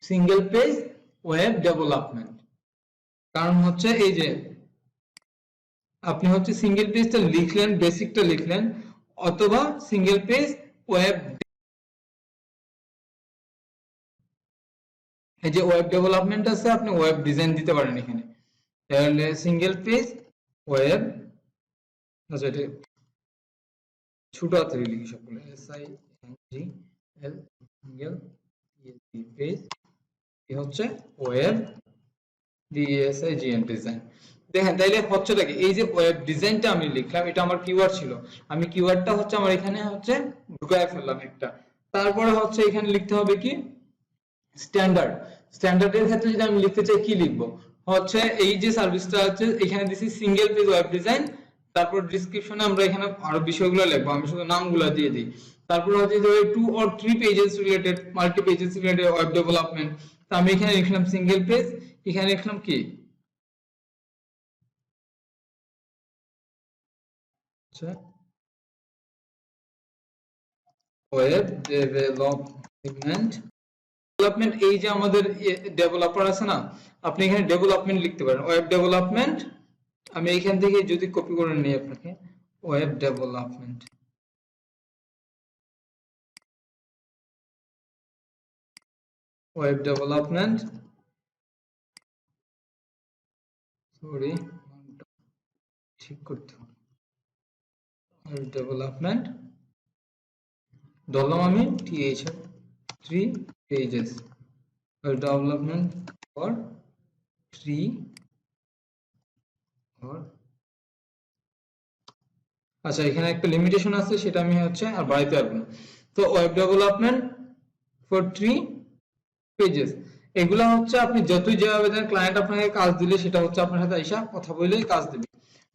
সিঙ্গেল পেজ ওয়েব ডেভেলপমেন্ট, কারণ হচ্ছে এই যে আপনি হচ্ছে সিঙ্গেল পেজটা লিখলেন, বেসিকটা লিখলেন, অথবা সিঙ্গেল পেজ ওয়েব, এই যে ওয়েব ডেভেলপমেন্ট আছে আপনি ওয়েব ডিজাইন দিতে পারেন এখানে। তাহলে সিঙ্গেল পেজ ওয়েব, আচ্ছা এটা ছোট হাতের লিখি সবগুলো, SINGL সিঙ্গেল পেজ, এই হচ্ছে ওয়েব DESIGN ডিজাইন। দেখেন তাইলে হচ্ছেটা কি, এই যে ওয়েব ডিজাইনটা আমি লিখলাম এটা আমার কিওয়ার্ড ছিল, আমি কিওয়ার্ডটা হচ্ছে আমার এখানে হচ্ছে ঢুকায় ফেললাম একটা। তারপরে হচ্ছে এখানে লিখতে হবে কি স্ট্যান্ডার্ড। স্ট্যান্ডার্ডের ক্ষেত্রে যদি আমি লিখতে চাই কি লিখবো, হচ্ছে এই যে সার্ভিসটা আছে এখানে দিছি সিঙ্গেল পেজ ওয়েব ডিজাইন, তারপর ডেসক্রিপশনে আমরা এখানে আরো বিষয়গুলো লিখবো, আমি শুধু নামগুলো দিয়ে দিই। তারপর হচ্ছে 2 or 3 pages related, multi pages related web development. তো আমি এখানে লিখলাম সিঙ্গেল পেজ, এখানে লিখলাম কি আচ্ছা ওয়েব ডেভেলপমেন্ট। ডেভেলপমেন্ট এই যে আমাদের ডেভেলপার আছে না, আপনি এখানে ডেভেলপমেন্ট লিখতে পারেন, ওয়েব ডেভেলপমেন্ট। আমি এখান থেকে যদি কপি করে নিই আপনাকে, web development, web development, sorry ঠিক করতে হবে, ওয়েব ডেভেলপমেন্ট ধরলাম আমি TH3 pages, web development for 3 or আচ্ছা, এখানে একটা লিমিটেশন আছে, সেটা আমি হচ্ছে আর বাড়াইতে পারবো না। তো ওয়েব ডেভেলপমেন্ট ফর 3 পেজেস, এগুলা হচ্ছে আপনি যতই যেভাবে দেন, ক্লায়েন্ট আপনাকে কাজ দিলে সেটা হচ্ছে আপনার সাথে আইসা কথা বলেই কাজ দিবে।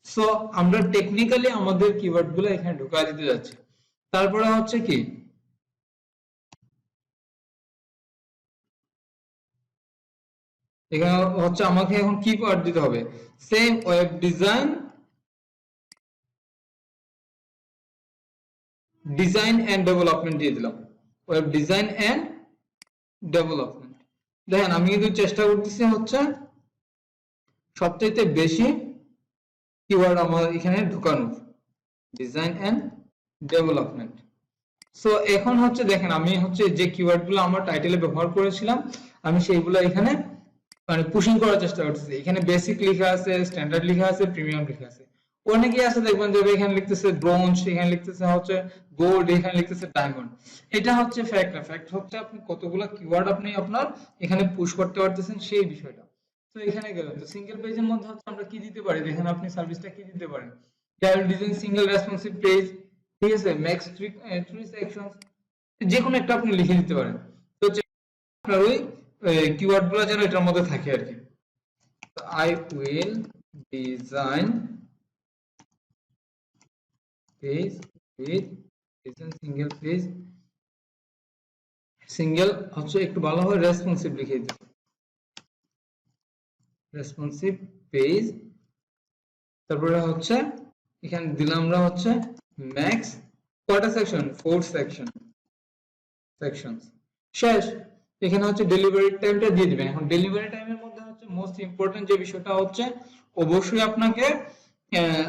সো আমরা টেকনিক্যালি আমাদের কিওয়ার্ড গুলো এখানে ঢুকাই দিতে যাচ্ছি। তারপরে হচ্ছে কি, এখানে হচ্ছে আমাকে এখন কি কিওয়ার্ড দিতে হবে, same web design, design and development দিয়ে দিলাম, ওয়েব ডিজাইন এন্ড ডেভেলপমেন্ট। দেখেন আমি কিন্তু চেষ্টা করতেছি হচ্ছে সবচেয়ে বেশি কিওয়ার্ড আমার এখানে ঢুকানোর, ডিজাইন এন্ড ডেভেলপমেন্ট। সো এখন হচ্ছে দেখেন আমি হচ্ছে যে কিওয়ার্ড গুলো আমার টাইটেলে ব্যবহার করেছিলাম, আমি সেইগুলো এখানে মানে পুশিং করার চেষ্টা করতেছি। এখানে বেসিক লেখা আছে, স্ট্যান্ডার্ড লেখা আছে, প্রিমিয়াম লেখা আছে। অনেকেই আছে দেখবেন যে এখানে লিখতেছে ব্রোঞ্জ, এখানে লিখতেছে হচ্ছে গোল্ড, এখানে লিখতেছে ডায়মন্ড। এটা হচ্ছে ফ্যাক্ট না, ফ্যাক্ট হচ্ছে আপনি কতগুলো কিওয়ার্ড আপনি আপনার এখানে পুশ করতে পারতেছেন সেই বিষয়টা। তো এখানে গেলেন, তো সিঙ্গেল পেজের মধ্যে হচ্ছে আমরা কি দিতে পারি, দেখেন আপনি সার্ভিসটা কি দিতে পারেন, dial design single responsive page, ঠিক আছে, ম্যাক্স 3 সেকশনস, যে কোনো একটা আপনি লিখে দিতে পারেন। তো আপনার ওই কিওয়ার্ড গুলো যেন এটার মধ্যে থাকে আর কি। I will design page with design single page, single হচ্ছে একটু ভালো হয় রেসপন্সিভ লিখে দিতে, রেসপন্সিভ পেজ। তারপরে হচ্ছে এখানে দিলাম আমরা হচ্ছে ম্যাক্স কয়টা সেকশন, 4 সেকশনস, শেষ। এখানে হচ্ছে ডেলিভারি টাইমটা দিয়ে দিবেন। এখন ডেলিভারি টাইমের মধ্যে হচ্ছে মোস্ট ইম্পর্টেন্ট যে বিষয়টা হচ্ছে অবশ্যই আপনাকে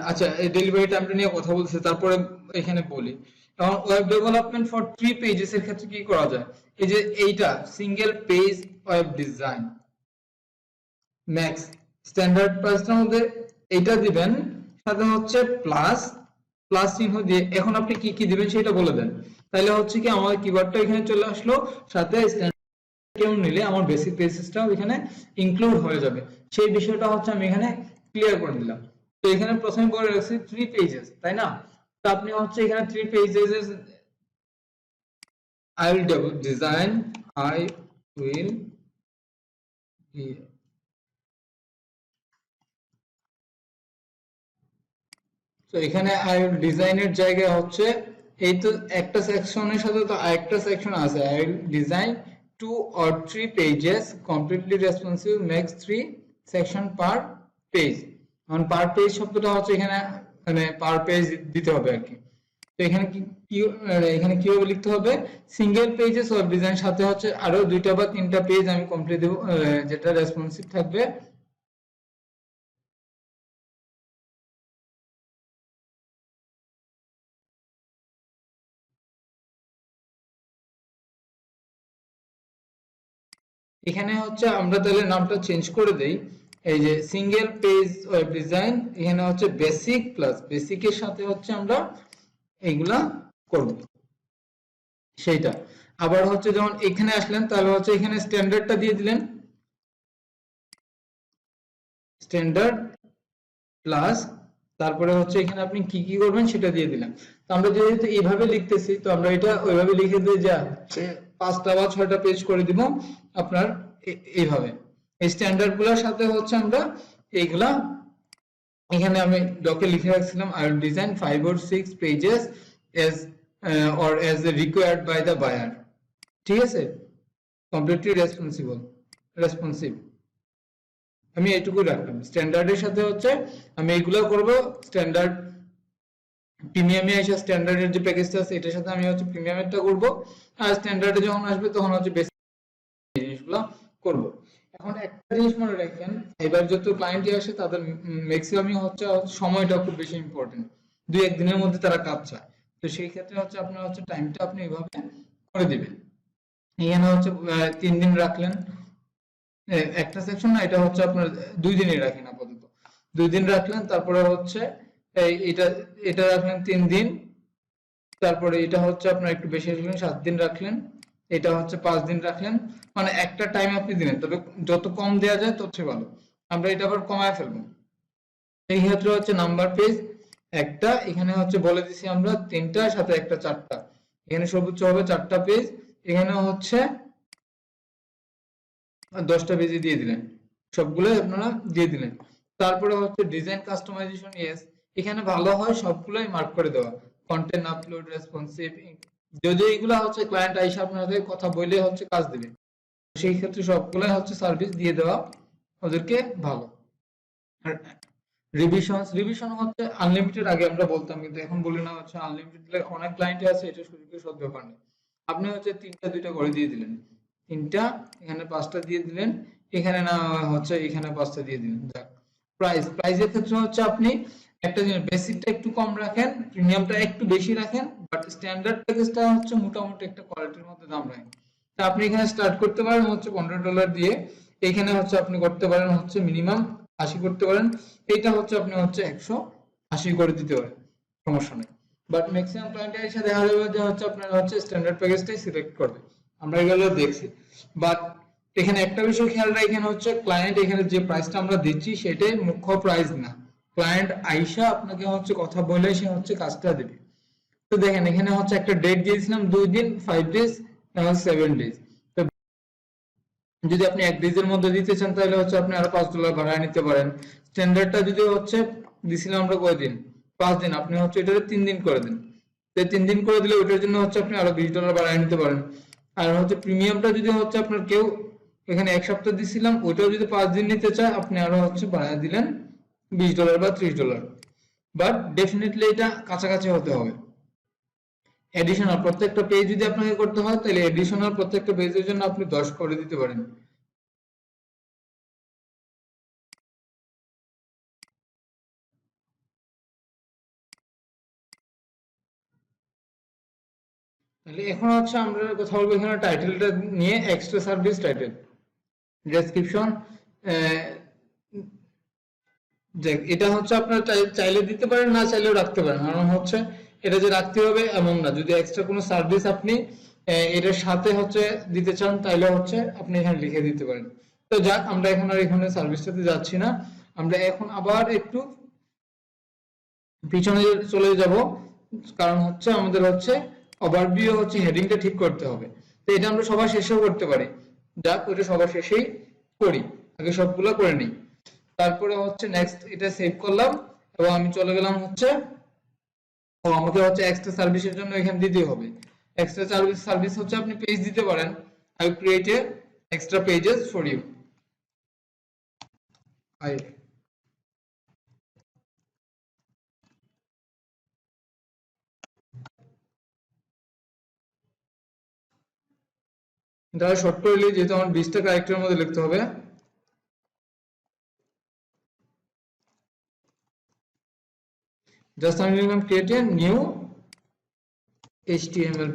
আচ্ছা ডেলিভারি টাইমটা নিয়ে কথা বলছে, তারপরে এখানে বলি। এখন ওয়েব ডেভেলপমেন্ট ফর 3 পেজেস এর ক্ষেত্রে কি করা যায়, এই যে এইটা single page web design max standard প্রাইসটার মধ্যে এইটা দিবেন, সাথে হচ্ছে প্লাস প্লাস চিহ্ন দিয়ে এখন আপনি কি কি দিবেন সেটা বলে দেন। তাহলে হচ্ছে কি আমার কিওয়ার্ডটা এখানে চলে আসলো, সাথে কেউ নিলে আমার বেসিক পেজেসটাও এখানে ইনক্লুড হয়ে যাবে, সেই বিষয়টা হচ্ছে আমি এখানে ক্লিয়ার করে দিলাম। তো এখানে প্রথমে বলে রাখছি 3 পেজেস, তাই না? তো আপনি হচ্ছে এখানে 3 pages I will design, I will তো এখানে I will design এর জায়গায় হচ্ছে এই তো একটা সেকশনের সাথে তো আরেকটা সেকশন আছে, I will design 2 or 3 pages completely responsive, max 3 section per page। এখন পার পেজ শব্দটা হচ্ছে এখানে মানে পার পেজ দিতে হবে আর কি। তো এখানে কি এখানে কিভাবে লিখতে হবে, সিঙ্গেল পেজেস ওয়েব ডিজাইন সাথে হচ্ছে আরো 2টা বা 3টা পেজ আমি কমপ্লিট দেব, যেটা রেসপন্সিভ থাকবে। এখানে হচ্ছে আমরা তাহলে নামটা চেঞ্জ করে দেই, এই যে সিঙ্গেল পেজ ওয়েব ডিজাইন, এখানে হচ্ছে বেসিক প্লাস বেসিকের সাথে হচ্ছে আমরা এইগুলা করব সেইটা। আবার হচ্ছে যখন এখানে আসলেন তাহলে হচ্ছে এখানে স্ট্যান্ডার্ডটা দিয়ে দিলেন, স্ট্যান্ডার্ড প্লাস তারপরে হচ্ছে এখানে আপনি কি কি করবেন সেটা দিয়ে দিলাম। তো আমরা যেহেতু এইভাবে লিখতেছি তো আমরা এটা ওইভাবে লিখে দিয়ে যা 5টা বা 6টা পেজ করে দিব আপনার এইভাবে। এই স্ট্যান্ডার্ড গুলোর সাথে হচ্ছে আমরা এইগুলা এখানে আমি ডকে লিখে রাখছিলাম I will design 5 or 6 pages as or as required by the buyer, ঠিক আছে, completely responsive আমি এইটুকু রাখলাম। স্ট্যান্ডার্ডের সাথে হচ্ছে আমি এইগুলো করব, স্ট্যান্ডার্ড প্রিমিয়ামে এসে স্ট্যান্ডার্ডের যে প্যাকেজটা আছে এটার সাথে আমি হচ্ছে প্রিমিয়ামেরটা করব, আর স্ট্যান্ডার্ডে যখন আসবে তখন হচ্ছে বেসিক জিনিসগুলো করব। এখন একটা জিনিস মনে রাখবেন, এবার যত ক্লায়েন্টই আসে তাদের ম্যাক্সিমামই হচ্ছে সময়টা খুব বেশি ইম্পর্টেন্ট, 2-1 দিনের মধ্যে তারা কাজ চায়। তো সেই ক্ষেত্রে হচ্ছে আপনার হচ্ছে টাইমটা আপনি এইভাবে করে দিবেন। এখানে হচ্ছে 3 দিন রাখলেন একটা সেকশন, না এটা হচ্ছে আপনার 2 দিনই রাখেন আপাতত, 2 দিন রাখলেন। তারপরে হচ্ছে এটা এটা রাখলেন 3 দিন, তারপরে এটা হচ্ছে আপনার একটু বেশি রাখলেন 7 দিন রাখলেন, এটা হচ্ছে 5 দিন রাখলেন, মানে একটা টাইম আপনি দিলেন, তবে যত কম দেওয়া যায় তত ভালো। আমরা এটা আবার কমায় ফেলবো, এই ক্ষেত্রে হচ্ছে নাম্বার পেজ একটা, এখানে হচ্ছে বলে দিছি আমরা তিনটা, সাথে একটা চারটা, এখানে সর্বোচ্চ হবে 4টা পেজ, এখানে হচ্ছে 10টা পেজে দিয়ে দিলেন, সবগুলো আপনারা দিয়ে দিলেন। তারপরে হচ্ছে ডিজাইন কাস্টমাইজেশন, ইয়েস, এখানে ভালো হয় সবগুলোই মার্ক করে দেওয়া, কন্টেন্ট আপলোড, রেসপন্সিভ, যদি এইগুলা হচ্ছে ক্লায়েন্ট আইসা আপনাদের কথা বলে হচ্ছে কাজ দিবে, সেই ক্ষেত্রে সবগুলাই হচ্ছে সার্ভিস দিয়ে দেওয়া ওদেরকে ভালো। আর রিভিশন হচ্ছে আনলিমিটেড, আগে আমরা বলতাম কিন্তু এখন বলি না, হচ্ছে আনলিমিটেড, অনেক ক্লায়েন্ট আছে, এটা সুযোগের সদ ব্যাপার নেই। আপনি হচ্ছে 3টা 2টা করে দিয়ে দিলেন, 3টা, এখানে 5টা দিয়ে দিলেন, এখানে না হচ্ছে এখানে 5টা দিয়ে দিলেন। যাক, প্রাইসের ক্ষেত্রে হচ্ছে আপনি একটা জিনিস, বেসিকটা একটু কম রাখেন, প্রিমিয়ামটা একটু বেশি রাখেন, বাট স্ট্যান্ডার্ড প্যাকেজটা হচ্ছে মোটামুটি একটা কোয়ালিটির মধ্যে দাম রাখেন। তা আপনি এখানে স্টার্ট করতে পারেন হচ্ছে $15 দিয়ে, এখানে হচ্ছে আপনি করতে পারেন হচ্ছে মিনিমাম 80 করতে পারেন, এটা হচ্ছে আপনি হচ্ছে 180 করে দিতে পারেন, সমস্যা নেই। বাট ম্যাক্সিমাম ক্লায়েন্টের এসে দেখা যাবে যে হচ্ছে আপনার হচ্ছে স্ট্যান্ডার্ড প্যাকেজটাই সিলেক্ট করবে, আমরা এগুলো দেখছি। বাট এখানে একটা বিষয় খেয়াল রাখেন, হচ্ছে ক্লায়েন্ট এখানে যে প্রাইসটা আমরা দিচ্ছি সেটাই মুখ্য প্রাইস না, ক্লায়েন্ট আইসা আপনাকে হচ্ছে কথা বলে সে হচ্ছে কাজটা দেবে। তো দেখেন এখানে হচ্ছে একটা ডেট দিয়েছিলাম 2 দিন, 5 ডেজ এবং 7 ডেজ। তো যদি আপনি 1 ডেজের মধ্যে দিতে চান তাহলে হচ্ছে আপনি আরো $5 বাড়ায় নিতে পারেন। স্ট্যান্ডার্ডটা যদি হচ্ছে দিছিলাম আমরা কয়দিন, 5 দিন, আপনি হচ্ছে এটা 3 দিন করে দিন, তো 3 দিন করে দিলে ওটার জন্য হচ্ছে আপনি আরো $20 বাড়ায় নিতে পারেন। আর হচ্ছে প্রিমিয়ামটা যদি হচ্ছে আপনার কেউ এখানে 1 সপ্তাহ দিছিলাম, ওইটাও যদি 5 দিন নিতে চায় আপনি আরো হচ্ছে বাড়ায় দিলেন $20 বা $30, বাট ডেফিনেটলি এটা কাছাকাছি হতে হবে। এডিশনাল প্রত্যেকটা পেজ যদি আপনাকে করতে হয় তাহলে এডিশনাল প্রত্যেকটা পেজের জন্য আপনি 10 করে দিতে পারেন। তাহলে এখন হচ্ছে আমরা কথা বলবো এখানে টাইটেলটা নিয়ে, এক্সট্রা সার্ভিস টাইটেল, ডেসক্রিপশন, দেখ এটা হচ্ছে আপনার চাইলে দিতে পারেন, না চাইলেও রাখতে পারেন, কারণ হচ্ছে এটা যে রাখতে হবে এমন না, যদি এক্সট্রা কোনো সার্ভিস আপনি এটার সাথে হচ্ছে দিতে চান তাইলে হচ্ছে আপনি এখানে লিখে দিতে পারেন। তো যাক, আমরা এখন আর এখানে সার্ভিসটাতে যাচ্ছি না, আমরা এখন আবার একটু পিছনে চলে যাব, কারণ হচ্ছে আমাদের হচ্ছে ওভারভিউ হচ্ছে হেডিংটা ঠিক করতে হবে। তো এটা আমরা সবার শেষেও করতে পারি, যাক ওটা সবার শেষেই করি, আগে সবগুলো করে নিই। তারপরে হচ্ছে নেক্সট এটা সেভ করলাম এবং আমি চলে গেলাম হচ্ছে, ও আমাকে হচ্ছে এক্সট্রা সার্ভিসের জন্য এখানে দিতে হবে। এক্সট্রা সার্ভিস হচ্ছে আপনি পেজ দিতে পারেন, I create a extra pages for you, I তাহলে শর্ট করে নিই, যেহেতু আমার 20টা ক্যারেক্টারের মধ্যে লিখতে হবে। জাস্ট আমি লিখলাম ক্রিয়েট এ নিউ HTML,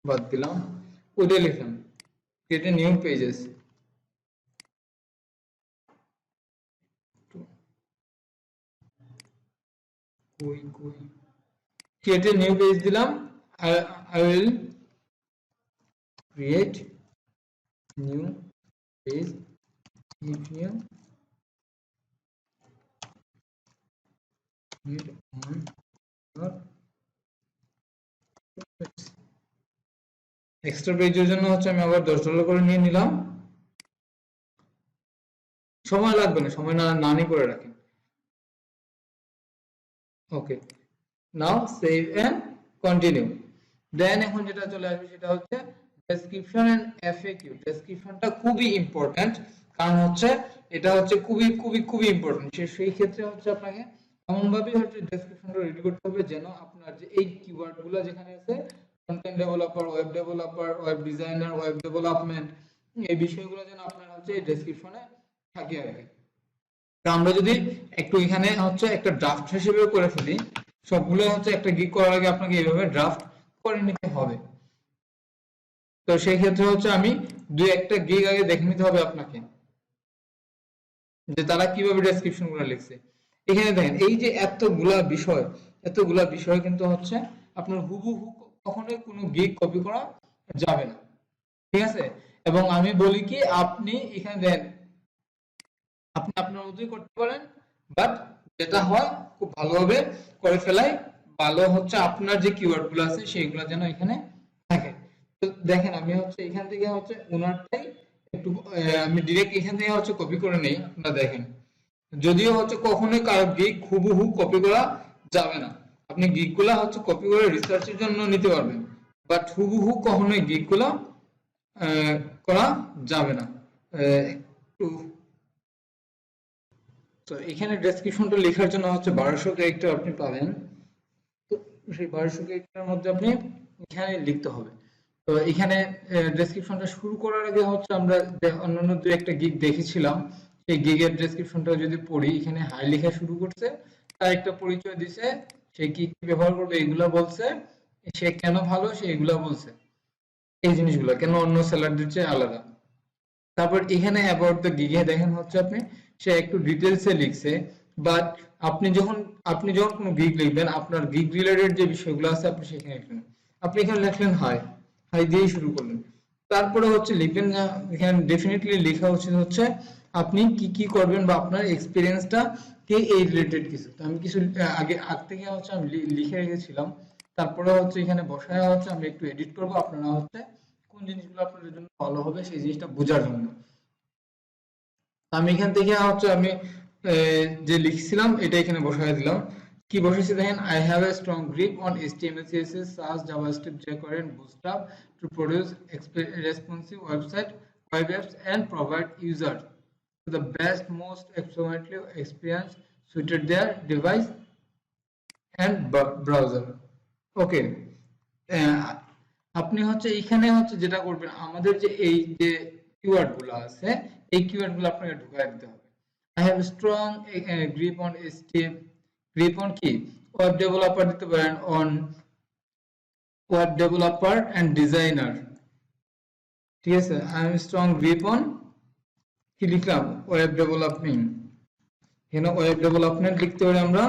বাদ দিলাম, ওটা লিখলাম create a new pages, create a new page দিলাম, I will create new page if you need on your extra পেজের জন্য হচ্ছে আমি আবার $10 করে নিয়ে নিলাম, সময় লাগবে না, সময় না নিয়ে করে রাখেন। ওকে, নাও সেভ এন্ড কন্টিনিউ। দেন এখন যেটা চলে আসবে সেটা হচ্ছে ডেসক্রিপশন এন্ড এফএকিউ। ডেসক্রিপশনটা খুবই ইম্পর্টেন্ট, কারণ হচ্ছে এটা হচ্ছে খুবই খুবই খুবই ইম্পর্টেন্ট, সেই ক্ষেত্রে হচ্ছে আপনাকে এমন ভাবে হচ্ছে ডেসক্রিপশনটা রেডি করতে হবে যেন আপনার যে এই কিওয়ার্ড গুলো যেখানে আছে, content developer, web designer, web development, এই বিষয়গুলো যেন আপনার হচ্ছে এই ডেসক্রিপশনে থাকে আর কি। তো আমরা যদি একটু এখানে হচ্ছে একটা ড্রাফট হিসেবে করে ফেলি, সবগুলো হচ্ছে একটা গিগ করার আগে আপনাকে এইভাবে ড্রাফট করে নিতে হবে। তো সেই ক্ষেত্রে হচ্ছে আমি দুই একটা গিগ আগে দেখে নিতে হবে আপনাকে, যে তারা কিভাবে ডেসক্রিপশন গুলো লিখছে। এখানে দেখেন এই যে এতগুলা বিষয় কিন্তু হচ্ছে আপনার হুবহু কখনোই কোনো গিগ কপি করা যাবে না, ঠিক আছে। এবং আমি বলি কি, আপনি এখানে দেন আপনি আপনার মতোই করতে পারেন, বাট যেটা হয় খুব ভালো হবে করে ফেলাই ভালো হচ্ছে। আপনার যে কিওয়ার্ড গুলো আছে সেইগুলো যেন এখানে থাকে। তো দেখেন আমি হচ্ছে এখান থেকে হচ্ছে ওনারটাই একটু আমি ডিরেক্ট এখান থেকে হচ্ছে কপি করে নেই। আপনারা দেখেন, যদিও হচ্ছে কখনোই কারো গিগ হুবহু কপি করা যাবে না। আপনি গিগ গুলা হচ্ছে কপি করে রিসার্চের জন্য নিতে পারবেন, বাট হুবহু কখনোই গিগ গুলা করা যাবে না। একটু তো এখানে ডেসক্রিপশনটা লেখার জন্য হচ্ছে 1200 ক্যারেক্টার আপনি পাবেন। তো সেই 1200 ক্যারেক্টারের মধ্যে আপনি এখানে লিখতে হবে। তো এখানে ডেসক্রিপশনটা শুরু করার আগে হচ্ছে আমরা অন্যান্য দু একটা গিগ দেখেছিলাম, সেই গিগের ডেসক্রিপশনটা যদি পড়ি, এখানে হাই লেখা শুরু করছে, তার একটা পরিচয় দিছে, সে কি কি ব্যবহার করবে এগুলা বলছে, সে কেন ভালো সে এগুলা বলছে, এই জিনিসগুলো কেন অন্য সেলারদের চেয়ে আলাদা। তারপর এখানে অ্যাবাউট দ্য গিগে দেখেন হচ্ছে আপনি সে একটু ডিটেলসে লিখছে, বাট আপনি যখন কোনো গিগ লিখবেন, আপনার গিগ রিলেটেড যে বিষয়গুলো আছে আপনি সেখানে লিখবেন। আপনি এখানে লিখলেন হাই, হাই দিয়েই শুরু করলেন। তারপরে হচ্ছে লিখবেন না, এখানে ডেফিনেটলি লেখা উচিত হচ্ছে আপনি কি কি করবেন বা আপনার এক্সপিরিয়েন্সটা কে এই রিলেটেড কিছু। তো আমি কিছু আগ থেকে হচ্ছে আমি লিখে রেখেছিলাম। তারপরে হচ্ছে এখানে বসায় হচ্ছে আমি একটু এডিট করবো, আপনারা হচ্ছে কোন জিনিসগুলো আপনাদের জন্য ভালো হবে সেই জিনিসটা বোঝার জন্য। আমি এখান থেকে হচ্ছে আমি যে লিখছিলাম এটা এখানে বসায় দিলাম। কি বসেছি দেখেন, I have a strong grip on HTML CSS Sass JavaScript jQuery and bootstrap to produce responsive web apps and provide users the best most approximately experience suited their device and browser. ওকে, আপনি হচ্ছে এখানে হচ্ছে যেটা করবেন, আমাদের যে এই যে কিওয়ার্ড গুলো আছে এই কিওয়ার্ড গুলো আপনাকে ঢুকায় দিতে হবে। I have strong grip on HTML, grip on কি ওয়েব ডেভেলপার দিতে পারেন, on web developer and designer, ঠিক আছে। I am strong grip on কি লিখলাম, ওয়েব ডেভেলপমেন্ট, এখানে ওয়েব ডেভেলপমেন্ট লিখতে পারি আমরা,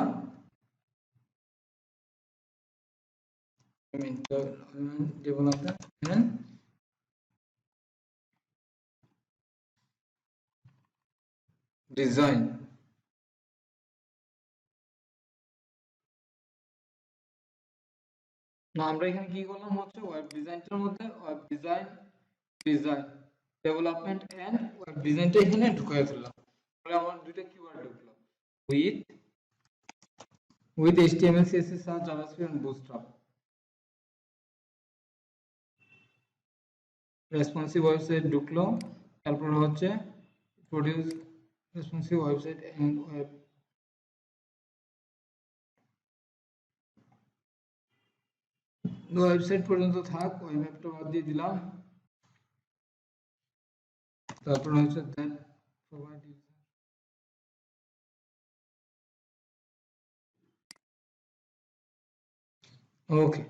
development and ডিজাইন। না আমরা এখানে কি করলাম হচ্ছে ওয়েব ডিজাইনটার মধ্যে web design development and web ডিজাইনটা এখানে ঢুকায় ফেললাম। তাহলে আমার দুইটা কিওয়ার্ড ঢুকলো, উইথ HTML CSS আর JavaScript and Bootstrap. Responsive website ঢুকলো, তারপর হচ্ছে produce responsive website and web, website পর্যন্ত থাক, ওয়েব অ্যাপটা বাদ দিয়ে দিলাম। তারপর হচ্ছে দ্যাট প্রোভাইড ওকে।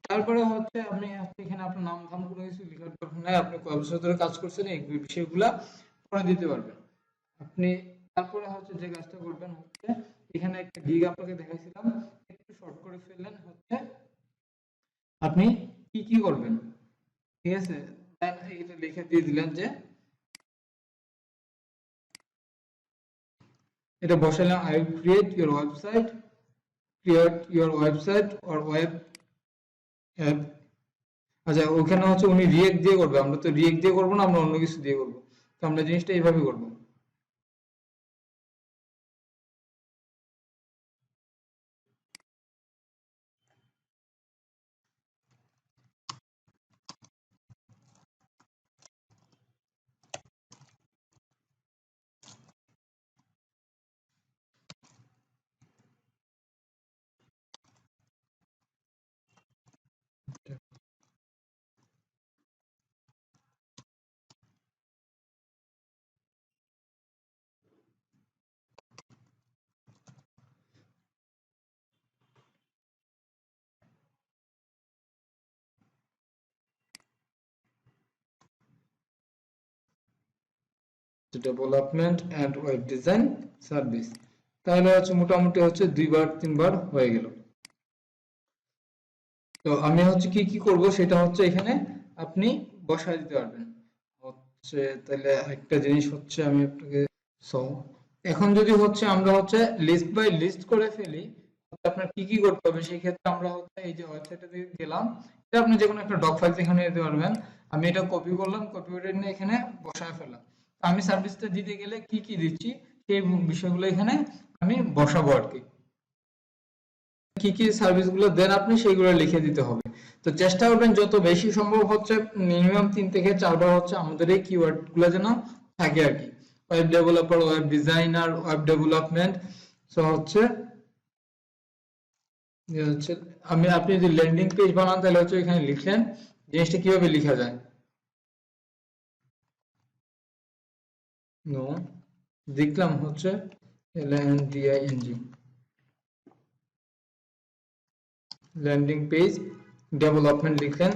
তারপরে হচ্ছে আপনি এখানে আপনার নাম ধাম কোনো কিছু লেখার দরকার নাই, আপনি কয় বছর ধরে কাজ করছেন এই বিষয়গুলা করে দিতে পারবেন আপনি। তারপরে হচ্ছে যে কাজটা করবেন হচ্ছে এখানে একটা গিগ আপনাকে দেখাইছিলাম, একটু শর্ট করে ফেললেন হচ্ছে আপনি কি কি করবেন, ঠিক আছে। এটা লিখে দিয়ে দিলেন যে এটা বসালাম, I will create your website or web app। আচ্ছা ওখানে হচ্ছে উনি রিয়েক্ট দিয়ে করবে, আমরা তো রিয়েক্ট দিয়ে করবো না, আমরা অন্য কিছু দিয়ে করবো। তো আমরা জিনিসটা এইভাবে করবো। Development and web design service, তাহলে হচ্ছে মোটামুটি হচ্ছে 2-3 বার হয়ে গেল। তো আমি হচ্ছে কি কি করব সেটা হচ্ছে এখানে আপনি বসায় দিতে পারবেন হচ্ছে। তাহলে একটা জিনিস হচ্ছে আমি আপনাকে সো এখন যদি হচ্ছে আমরা হচ্ছে লিস্ট বাই লিস্ট করে ফেলি, আপনার কি কি করতে হবে সেই ক্ষেত্রে আমরা হচ্ছে এই যে ওয়েবসাইটে গেলাম, এটা আপনি যে কোনো একটা ডক ফাইল এখানে দিতে পারবেন। আমি এটা কপি করলাম, কপি করে নিয়ে এখানে বসায় ফেললাম। আমি সার্ভিসটা দিতে গেলে কি কি দিচ্ছি সেই বিষয়গুলো এখানে আমি বসাবো আর কি। কি কি সার্ভিস গুলো দেন আপনি সেইগুলো লিখে দিতে হবে। তো চেষ্টা করবেন যত বেশি সম্ভব হচ্ছে মিনিমাম 3 থেকে 4 বার হচ্ছে আমাদের এই কিওয়ার্ড গুলো যেন থাকে আর কি। Web developer, web designer, web development. So হচ্ছে হচ্ছে আপনি যদি ল্যান্ডিং পেজ বানান তাহলে হচ্ছে এখানে লিখলেন জিনিসটা কিভাবে লেখা যায়। নো দেখলাম হচ্ছে LANDING ল্যান্ডিং পেজ ডেভেলপমেন্ট লিখলেন।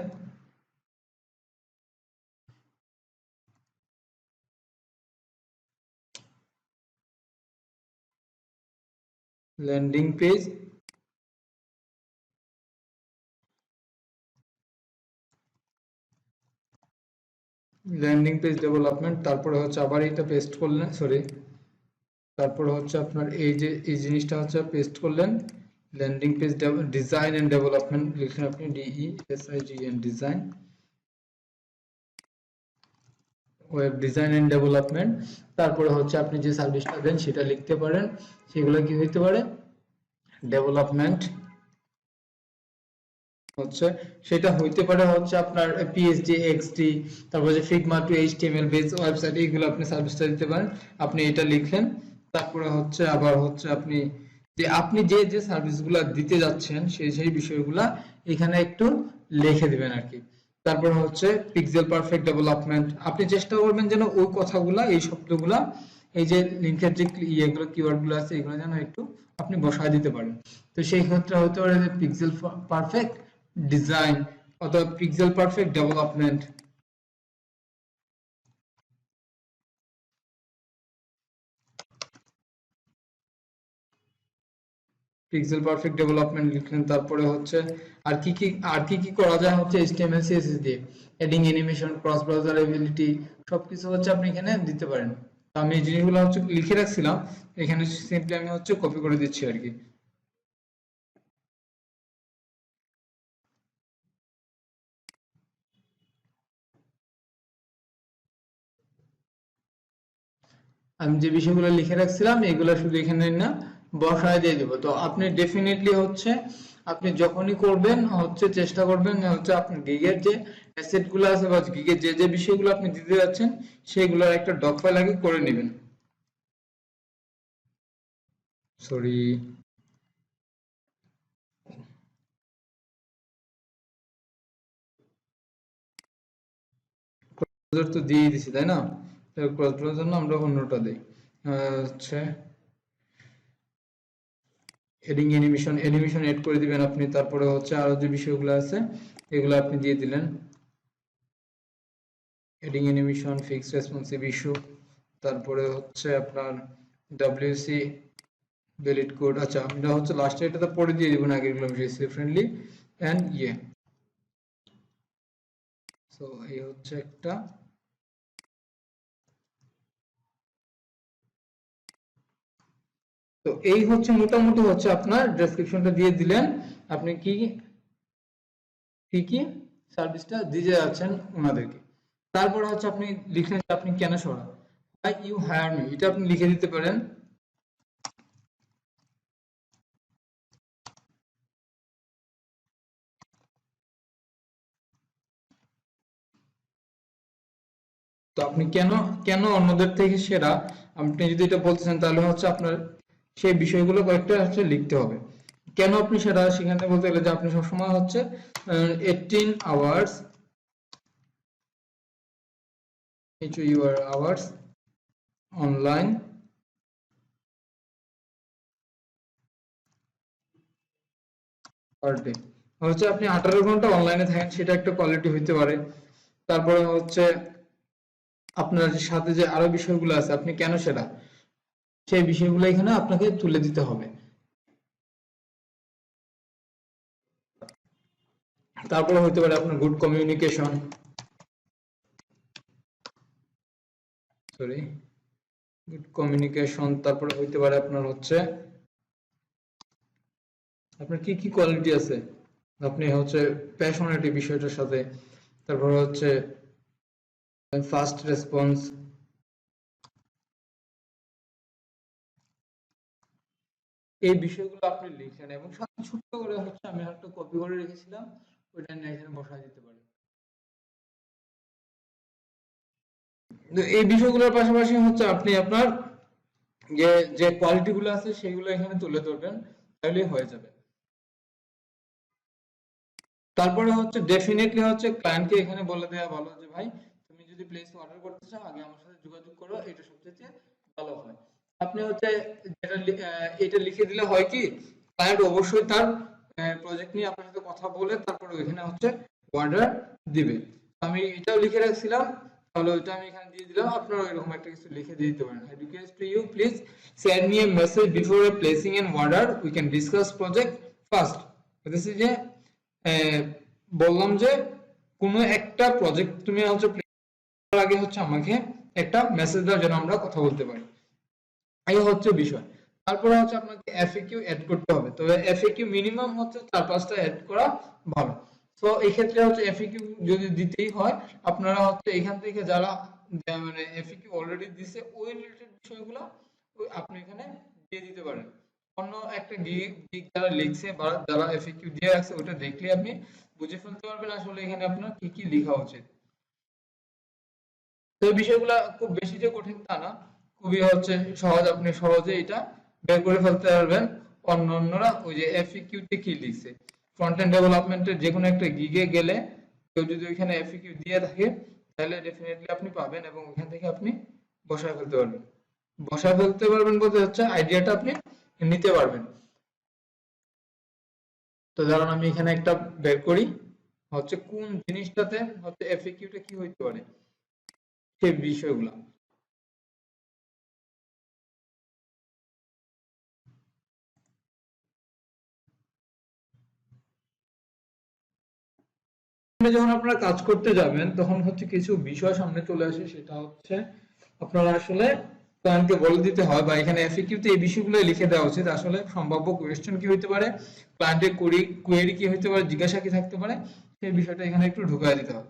ল্যান্ডিং পেজ ডেভেলপমেন্ট, তারপরে হচ্ছে আবার এটা পেস্ট করলেন, সরি তারপরে হচ্ছে আপনার এই যে এই জিনিসটা হচ্ছে পেস্ট করলেন। Landing page design and development লিখলেন আপনি DESIGN design, web design and development. তারপরে হচ্ছে আপনি যে সার্ভিসটা দেন সেটা লিখতে পারেন। সেগুলো কি হইতে পারে, ডেভেলপমেন্ট হচ্ছে সেটা হইতে পারে হচ্ছে আপনার PHP XD, তারপর যে Figma to HTML base website, এইগুলো আপনি সার্ভিসটা দিতে পারেন। আপনি এটা লিখলেন, তারপরে হচ্ছে আবার হচ্ছে আপনি যে যে সার্ভিসগুলো দিতে যাচ্ছেন সেই বিষয়গুলা এখানে একটু লিখে দিবেন আর কি। তারপর হচ্ছে পিক্সেল পারফেক্ট ডেভেলপমেন্ট, আপনি চেষ্টা করবেন যেন ওই কথাগুলা এই শব্দগুলা এই যে লিঙ্কের যে ইয়েগুলো কিওয়ার্ড গুলো আছে এগুলো যেন একটু আপনি বসায় দিতে পারেন। তো সেই ক্ষেত্রে হতে পারে যে পিক্সেল পারফেক্ট ডিজাইন অথবা pixel perfect development. Pixel perfect development লিখলেন, তারপরে হচ্ছে আর কি কি করা যায় হচ্ছে HTML CSS দিয়ে adding animation cross browser ability সবকিছু হচ্ছে আপনি এখানে দিতে পারেন। তো আমি এই জিনিসগুলো হচ্ছে লিখে রাখছিলাম, এখানে সিম্পলি আমি হচ্ছে কপি করে দিচ্ছি আর কি। আমি যে বিষয়গুলো লিখে রাখছিলাম এগুলো শুধু এখানে না বসায় দিয়ে দেবো। তো আপনি ডেফিনেটলি হচ্ছে আপনি যখনই করবেন হচ্ছে চেষ্টা করবেন হচ্ছে আপনার গিগের যে অ্যাসেট গুলো আছে বা গিগের যে যে বিষয়গুলো আপনি দিতে যাচ্ছেন সেগুলোর একটা ডক ফাইল আগে করে নেবেন। সরি, তো দিয়ে দিছি তাই না, ক্রস ব্রাউজার জন্য আমরা অন্যটা দিই। হচ্ছে এডিং অ্যানিমেশন এড করে দিবেন আপনি। তারপরে হচ্ছে আরো যে বিষয়গুলো আছে এগুলো আপনি দিয়ে দিলেন, adding animation fixed responsive issue, তারপরে হচ্ছে আপনার WC ভ্যালিড কোড। আচ্ছা আমরা হচ্ছে লাস্টে এটাতে পরে দিয়ে দিব না আগের গুলো বিষয় ফ্রেন্ডলি এন্ড সো এই হচ্ছে একটা। তো এই হচ্ছে মোটামুটি হচ্ছে আপনার ডেসক্রিপশনটা দিয়ে দিলেন আপনি কি কি কি সার্ভিসটা দিতে যাচ্ছেন ওনাদেরকে। তারপর হচ্ছে আপনি লিখলেন যে আপনি কেন সরা, why you hire me, এটা আপনি লিখে দিতে পারেন। তো আপনি কেন কেন অন্যদের থেকে সেরা আপনি যদি এটা বলতেছেন তাহলে হচ্ছে আপনার সেই বিষয়গুলো কয়েকটা হচ্ছে লিখতে হবে। কেন আপনি সেরা সেখানে বলতে গেলে যে আপনি সবসময় হচ্ছে 18 hours hours online per day, হচ্ছে আপনি 18 ঘন্টা অনলাইনে থাকেন সেটা একটা কোয়ালিটি হইতে পারে। তারপরে হচ্ছে আপনার সাথে যে আরো বিষয়গুলো আছে আপনি কেন সেরা সেই বিষয়গুলো এখানে আপনাকে তুলে দিতে হবে। তারপরে হতে পারে আপনার good communication, sorry good communication, তারপরে হইতে পারে আপনার হচ্ছে আপনার কি কি কোয়ালিটি আছে, আপনি হচ্ছে প্যাশনেট এই বিষয়টার সাথে, তারপর হচ্ছে ফাস্ট রেসপন্স, এই বিষয়গুলো আপনি লিখেন এবং সাথে ছোট্ট করে হচ্ছে আমি একটা কপি করে রেখেছিলাম, ওইটা নিয়ে এখানে বসায় দিতে পারেন। তো এই বিষয়গুলোর পাশাপাশি হচ্ছে আপনি আপনার যে যে কোয়ালিটি গুলো আছে সেগুলো এখানে তুলে ধরবেন, তাহলেই হয়ে যাবে। তারপরে হচ্ছে ডেফিনেটলি হচ্ছে ক্লায়েন্টকে এখানে বলে দেওয়া ভালো যে ভাই তুমি যদি প্লেস অর্ডার করতে চাও আগে আমার সাথে যোগাযোগ করো, এটা সবচেয়ে ভালো হয়। আপনি হচ্ছে এটা লিখে দিলে হয় কি, ক্লায়েন্ট অবশ্যই তার প্রজেক্ট নিয়ে আপনার সাথে কথা বলে তারপরে এখানে হচ্ছে অর্ডার দিবে। আমি এটাও লিখে রাখছিলাম, তাহলে ওইটা আমি এখানে দিয়ে দিলাম, আপনারা এরকম একটা কিছু লিখে দিয়ে দিতে পারেন। I request to you please send me a message before placing an order, we can discuss project first। this is যে বললাম যে কোনো একটা প্রজেক্ট তুমি হচ্ছে করার আগে হচ্ছে আমাকে একটা মেসেজ দাও যেন আমরা কথা বলতে পারি, এই হচ্ছে বিষয়। তারপরে হচ্ছে আপনাকে এফএকিউ এড করতে হবে, তবে এফএকিউ মিনিমাম হচ্ছে 4-5টা এড করা ভালো। তো এই ক্ষেত্রে হচ্ছে এফএকিউ যদি দিতেই হয়, আপনারা হচ্ছে এখান থেকে যারা মানে এফএকিউ অলরেডি দিছে ওই রিলেটেড বিষয়গুলো আপনি এখানে দিয়ে দিতে পারেন। অন্য একটা গিগ যারা লিখছে বা যারা এফএকিউ দিয়ে রাখছে ওটা দেখলে আপনি বুঝে ফেলতে পারবেন আসলে এখানে আপনার কি কি লেখা উচিত। তো এই বিষয়গুলো খুব বেশি যে কঠিন তা না, খুবই হচ্ছে সহজ, আপনি সহজে এটা বের করে ফেলতে পারবেন। অন্যরা ওই যে এফএকিউ তে কি লিখছে, ফ্রন্ট এন্ড ডেভেলপমেন্টের যে কোনো একটা গিগে গেলে কেউ যদি ওইখানে এফএকিউ দিয়ে থাকে তাহলে ডেফিনেটলি আপনি পাবেন এবং ওইখান থেকে আপনি বসায় ফেলতে পারবেন। বসায় ফেলতে পারবেন বলতে হচ্ছে আইডিয়াটা আপনি নিতে পারবেন। তো ধরুন আমি এখানে একটা বের করি হচ্ছে কোন জিনিসটাতে হচ্ছে এফএকিউটা কি হইতে পারে সেই বিষয়গুলো। যখন আপনারা কাজ করতে যাবেন তখন হচ্ছে কিছু বিষয় সামনে চলে আসে, সেটা হচ্ছে আপনারা আসলে ক্লায়েন্টকে বলে দিতে হয় বা এখানে এফএকিউ তে এই বিষয়গুলো লিখে দেওয়া উচিত আসলে সম্ভাব্য কোয়েশ্চেন কি হইতে পারে, ক্লায়েন্টের কোয়েরি কি হইতে পারে, জিজ্ঞাসা কি থাকতে পারে, সেই বিষয়টা এখানে একটু ঢুকায় দিতে হবে।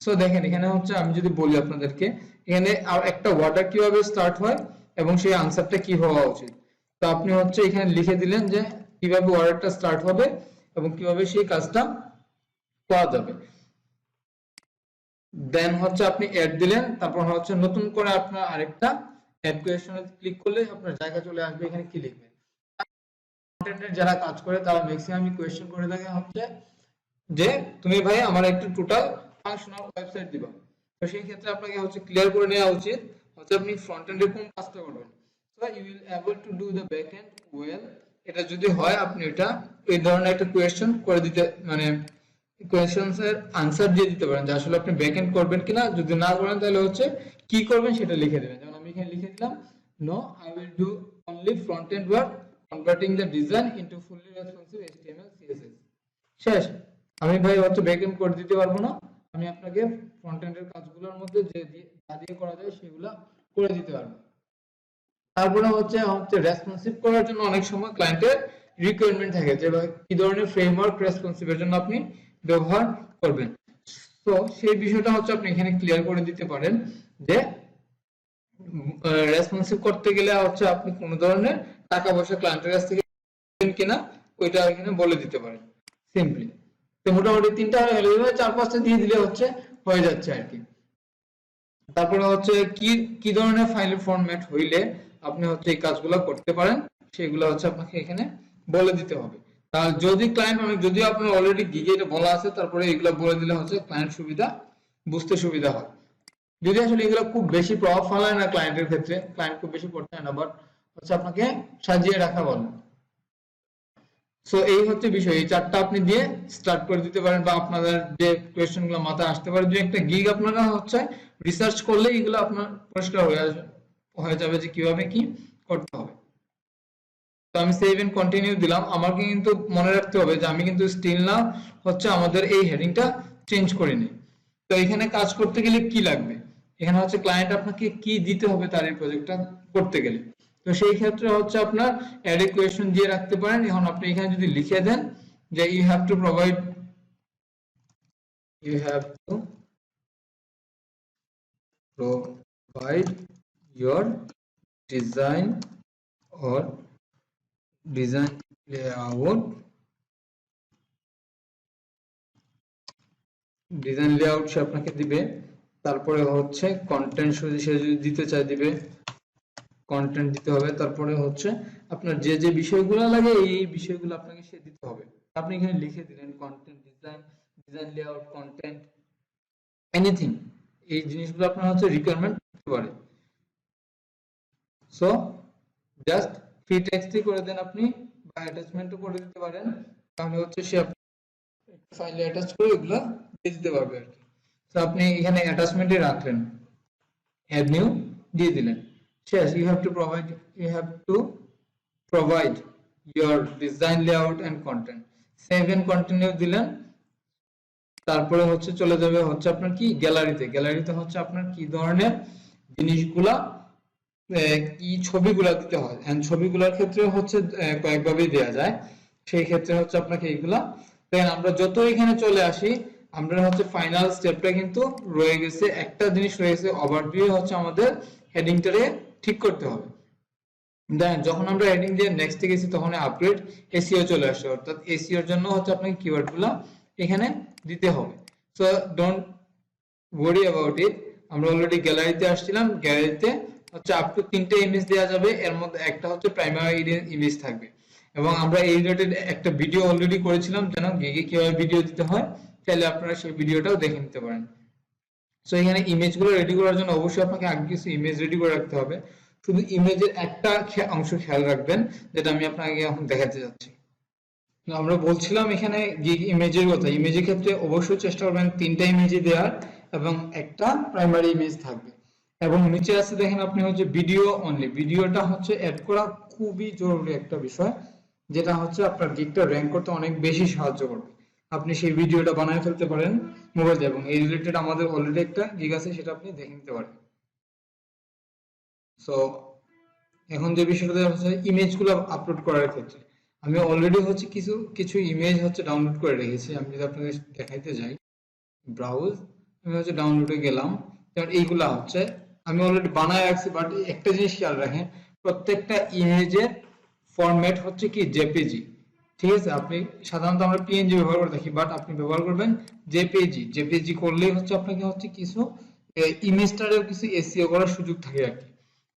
সো দেখেন এখানে হচ্ছে আমি যদি বলি আপনাদেরকে এখানে আর একটা অর্ডার কিভাবে স্টার্ট হয় এবং সেই আনসারটা কি হওয়া উচিত, তো আপনি হচ্ছে এখানে লিখে দিলেন যে কিভাবে অর্ডারটা স্টার্ট হবে এবং কিভাবে সেই কাজটা করা যাবে। দেন হচ্ছে আপনি অ্যাড দিলেন, তারপর হচ্ছে নতুন করে আপনার আরেকটা অ্যাড কোয়েশ্চনে ক্লিক করলে আপনার জায়গা চলে আসবে, এখানে কি লিখবেন। কন্টেন্টের যারা কাজ করে তারা ম্যাক্সিমাম কোয়েশ্চেন করে থাকে হচ্ছে যে তুমি ভাই আমার একটু টোটাল ফাংশনাল ওয়েবসাইট দিবা। তো সেই ক্ষেত্রে আপনাকে হচ্ছে ক্লিয়ার করে নেওয়া উচিত হচ্ছে আপনি ফ্রন্ট এন্ডে কোন কাজটা করবেন। So you will able to do the back end well, এটা যদি হয় আপনি এটা এই ধরনের একটা কোয়েশ্চেন করে দিতে মানে কোয়েশ্চেনস এর আনসার দিয়ে দিতে পারেন যে আসলে আপনি ব্যাক এন্ড করবেন কিনা, যদি না করেন তাহলে হচ্ছে কি করবেন সেটা লিখে দেবেন। যেমন আমি এখানে লিখে দিলাম no I will do only front end work converting the design into fully responsive HTML CSS. শেষ, আমি ভাই হচ্ছে ব্যাক এন্ড করে দিতে পারবো না, আমি আপনাকে ফ্রন্ট এন্ডের কাজগুলোর মধ্যে যে যা দিয়ে করা যায় সেগুলো করে দিতে পারবো। তারপরে হচ্ছে রেসপন্সিভ করার জন্য অনেক সময় ক্লায়েন্টের রিকোয়ারমেন্ট থাকে যে কি ধরনের ফ্রেমওয়ার্ক রেসপন্সিভের জন্য আপনি ব্যবহার করবেন। তো সেই বিষয়টা হচ্ছে আপনি এখানে ক্লিয়ার করে দিতে পারেন যে রেসপন্সিভ করতে গেলে হচ্ছে আপনি কোন ধরনের টাকা পয়সা ক্লায়েন্টের কাছ থেকে কিনা ওইটা এখানে বলে দিতে পারেন সিম্পলি। তো মোটামুটি 3টা হয়ে গেল, এভাবে 4-5টা দিয়ে দিলে হচ্ছে হয়ে যাচ্ছে আর কি। তারপরে হচ্ছে কি কি ধরনের ফাইলের ফরম্যাট হইলে আপনি হচ্ছে এই কাজগুলো করতে পারেন সেগুলো হচ্ছে আপনাকে এখানে বলে দিতে হবে। তাহলে যদি ক্লায়েন্ট যদি আপনার অলরেডি গিগে এটা বলা আছে তারপরে এগুলো বলে দিলে হচ্ছে ক্লায়েন্ট সুবিধা বুঝতে সুবিধা হয়। যদি আসলে এগুলো খুব বেশি প্রভাব ফেলায় না ক্লায়েন্টের ক্ষেত্রে, ক্লায়েন্ট খুব বেশি পড়তে হয় না, বাট হচ্ছে আপনাকে সাজিয়ে রাখা বলে। সো এই হচ্ছে বিষয়, এই 4টা আপনি দিয়ে স্টার্ট করে দিতে পারেন বা আপনাদের যে কোয়েশ্চেন গুলো মাথায় আসতে পারে যে একটা গিগ আপনারা হচ্ছে রিসার্চ করলে এগুলো আপনার পরিষ্কার হয়ে যাবে যে কিভাবে কি করতে হবে। তো আমি সেভ এন্ড কন্টিনিউ দিলাম, আমাকে কিন্তু মনে রাখতে হবে যে আমি কিন্তু স্টিল না হচ্ছে আমাদের এই হেডিংটা চেঞ্জ করিনি। তো এখানে কাজ করতে গেলে কি লাগবে, এখানে হচ্ছে ক্লায়েন্ট আপনাকে কি দিতে হবে তার এই প্রজেক্টটা করতে গেলে। তো সেই ক্ষেত্রে হচ্ছে আপনার অ্যাড এ কোয়েশ্চন দিয়ে রাখতে পারেন। এখন আপনি এখানে যদি লিখে দেন যে you have to provide your design or design layout সে আপনাকে দিবে। তারপরে হচ্ছে কন্টেন্ট সে যদি দিতে চায় দিবে, কন্টেন্ট দিতে হবে। তারপরে হচ্ছে আপনার যে যে বিষয়গুলো লাগে এই বিষয়গুলো আপনাকে সে দিতে হবে। আপনি এখানে লিখে দিলেন content design layout content anything, এই জিনিসগুলো আপনার হচ্ছে রিকোয়ারমেন্ট হতে পারে। সো জাস্ট ফ্রি টেক্সটই করে দেন আপনি, বা অ্যাটাচমেন্টও করে দিতে পারেন, তাহলে হচ্ছে সে ফাইলে অ্যাটাচ করে এগুলো দিয়ে দিতে পারবে আর কি। তো আপনি এখানে অ্যাটাচমেন্টে রাখলেন, অ্যাড নিউ দিয়ে দিলেন, শেষ। you have to provide your design layout and content, save and continue দিলেন। তারপরে হচ্ছে চলে যাবে হচ্ছে আপনার কি গ্যালারিতে হচ্ছে আপনার কি ধরনের জিনিসগুলা কি ছবিগুলা দিতে হয়, এন্ড ছবিগুলোর ক্ষেত্রে হচ্ছে কয়েকভাবে দেয়া যায়। সেই ক্ষেত্রে হচ্ছে আপনাকে এইগুলা দেন আমরা যত এখানে চলে আসি, আমরা হচ্ছে ফাইনাল স্টেপটা কিন্তু রয়ে গেছে, একটা জিনিস রয়ে গেছে, ওভারভিউ হচ্ছে আমাদের হেডিংটারে ঠিক করতে হবে। দেন যখন আমরা হেডিং দিয়ে নেক্সটে গেছি তখন আপগ্রেড এসইও চলে আসে, অর্থাৎ এসইও এর জন্য হচ্ছে আপনাকে কিওয়ার্ডগুলো এখানে দিতে হবে। So don't worry about it. আমরা অলরেডি গ্যালারিতে আসছিলাম, গ্যালারিতে হচ্ছে আপ টু 3টে ইমেজ দেওয়া যাবে, এর মধ্যে একটা হচ্ছে প্রাইমারি ইমেজ থাকবে। এবং আমরা এই রিলেটেড একটা ভিডিও অলরেডি করেছিলাম, যেন গিগে কিভাবে ভিডিও দিতে হয়, চাইলে আপনারা সেই ভিডিওটাও দেখে নিতে পারেন। সো এখানে ইমেজগুলো রেডি করার জন্য অবশ্যই আপনাকে আগে কিছু ইমেজ রেডি করে রাখতে হবে। শুধু ইমেজের একটা অংশ খেয়াল রাখবেন, যেটা আমি আপনাকে এখন দেখাতে যাচ্ছি। আমরা বলছিলাম এখানে গিগ ইমেজের কথা। ইমেজের ক্ষেত্রে অবশ্যই চেষ্টা করবেন 3টা ইমেজই দেওয়ার এবং একটা প্রাইমারি ইমেজ থাকবে। এবং নিচে আছে দেখেন আপনি হচ্ছে ভিডিও অনলি, ভিডিওটা হচ্ছে অ্যাড করা খুবই জরুরি একটা বিষয়, যেটা হচ্ছে আপনার গিগটা র‍্যাঙ্ক করতে অনেক বেশি সাহায্য করবে। আপনি সেই ভিডিওটা বানায় ফেলতে পারেন মোবাইল দিয়ে, এবং এই রিলেটেড আমাদের অলরেডি একটা গিগ আছে, সেটা আপনি দেখে নিতে পারেন। সো এখন যে বিষয়টা হচ্ছে ইমেজগুলো আপলোড করার ক্ষেত্রে, আমি অলরেডি হচ্ছে কিছু ইমেজ হচ্ছে ডাউনলোড করে রেখেছি। আমি যদি আপনাদের দেখাইতে যাই, ব্রাউজ, আমি হচ্ছে ডাউনলোডে গেলাম, কারণ এইগুলা হচ্ছে আমি অলরেডি বানায় রাখছি। বাট একটা জিনিস খেয়াল রাখেন, প্রত্যেকটা ইমেজের ফরম্যাট হচ্ছে কি জেপিজি, ঠিক আছে? আপনি সাধারণত আমরা পিএনজি ব্যবহার করে থাকি, বাট আপনি ব্যবহার করবেন জেপিজি করলেই হচ্ছে আপনাকে হচ্ছে কিছু ইমেজটারেও কিছু এসইও করার সুযোগ থাকে আর কি,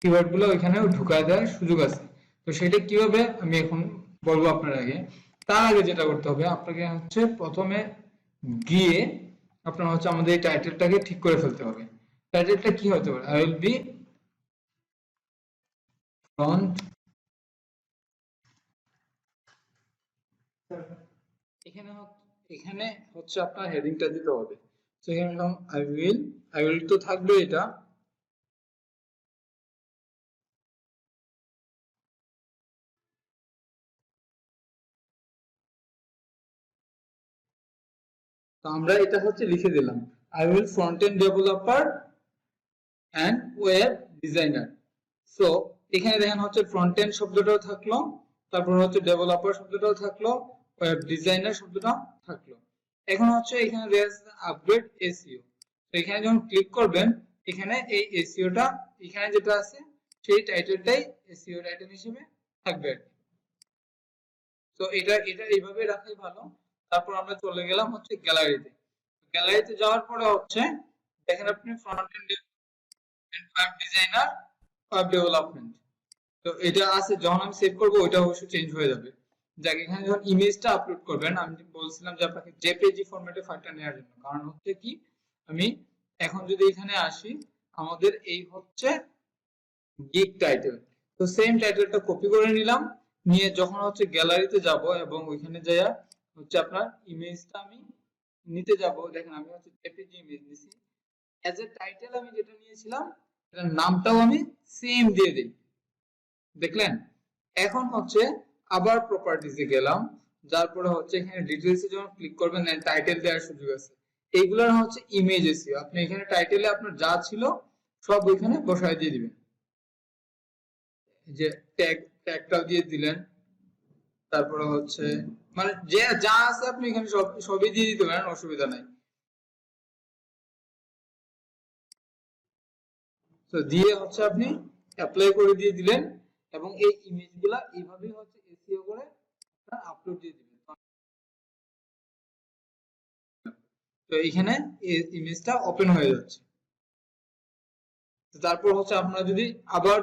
কিওয়ার্ড গুলো ওইখানেও ঢুকায় দেওয়ার সুযোগ আছে। তো সেটা কিভাবে আমি এখন বলবো আপনার আগে। তার আগে যেটা করতে হবে, আপনাকে হচ্ছে প্রথমে গিয়ে আপনার হচ্ছে আমাদের এই টাইটেলটাকে ঠিক করে ফেলতে হবে। টাইটেলটা কি হতে পারে? আই উইল বি ফ্রন্ট, এখানে হচ্ছে আপনার হেডিংটা দিতে হবে। তো এখানে আই উইল তো থাকবে এটা, তো আমরা এটা হচ্ছে লিখে দিলাম, I will front end developer and web designer. So এখানে দেখেন হচ্ছে ফ্রন্ট এন্ড শব্দটাও থাকলো, তারপর হচ্ছে ডেভেলপার শব্দটাও থাকলো, ওয়েব ডিজাইনার শব্দটা থাকলো। এখন হচ্ছে এখানে আপগ্রেড এসইও। তো এখানে যখন ক্লিক করবেন, এখানে এই এসইওটা এখানে যেটা আছে সেই টাইটেলটাই এসইও টাইটেল হিসেবে থাকবে। তো এটা এইভাবে রাখাই ভালো। তারপর আমরা চলে গেলাম হচ্ছে গ্যালারিতে যাওয়ার পরে হচ্ছে দেখেন আপনি front end web designer, web development, তো এটা আছে। যখন আমি সেভ করব ওইটা অবশ্যই চেঞ্জ হয়ে যাবে। যাক, এখানে যখন ইমেজটা আপলোড করবেন, আমি বলছিলাম যে আপনাকে জেপিজি ফরম্যাটে ফাইলটা নেওয়ার জন্য, কারণ হচ্ছে কি আমি এখন যদি এখানে আসি, আমাদের এই হচ্ছে গিগ টাইটেল, তো সেম টাইটেলটা কপি করে নিলাম, নিয়ে যখন হচ্ছে গ্যালারিতে যাব এবং ওইখানে যাইয়া হচ্ছে আপনার ইমেজটা আমি নিতে যাব, দেখেন আমি হচ্ছে জেপিজি ইমেজ নিছি। অ্যাজ এ টাইটেল আমি যেটা নিয়েছিলাম এটার নামটাও আমি সেম দিয়ে দিই, দেখলেন? এখন হচ্ছে আবার প্রপার্টিজে গেলাম, যার পরে হচ্ছে এখানে ডিটেইলসে যখন ক্লিক করবেন টাইটেল দেওয়ার সুযোগ আছে। এইগুলোর হচ্ছে ইমেজ এসইও, আপনি এখানে টাইটেলে আপনার যা ছিল সব ওইখানে বসায় দিয়ে দিবেন। যে ট্যাগটা দিয়ে দিলেন, তারপরে হচ্ছে মানে যে যা আছে আপনি এখানে সবই দিয়ে দিতে পারেন, অসুবিধা নাই। তো দিয়ে হচ্ছে আপনি অ্যাপ্লাই করে দিয়ে দিলেন এবং এই ইমেজগুলা এইভাবে হচ্ছে এসইও করে আপলোড দিয়ে দিবেন। তো এখানে ইমেজটা ওপেন হয়ে যাচ্ছে। তারপর হচ্ছে আপনারা যদি আবার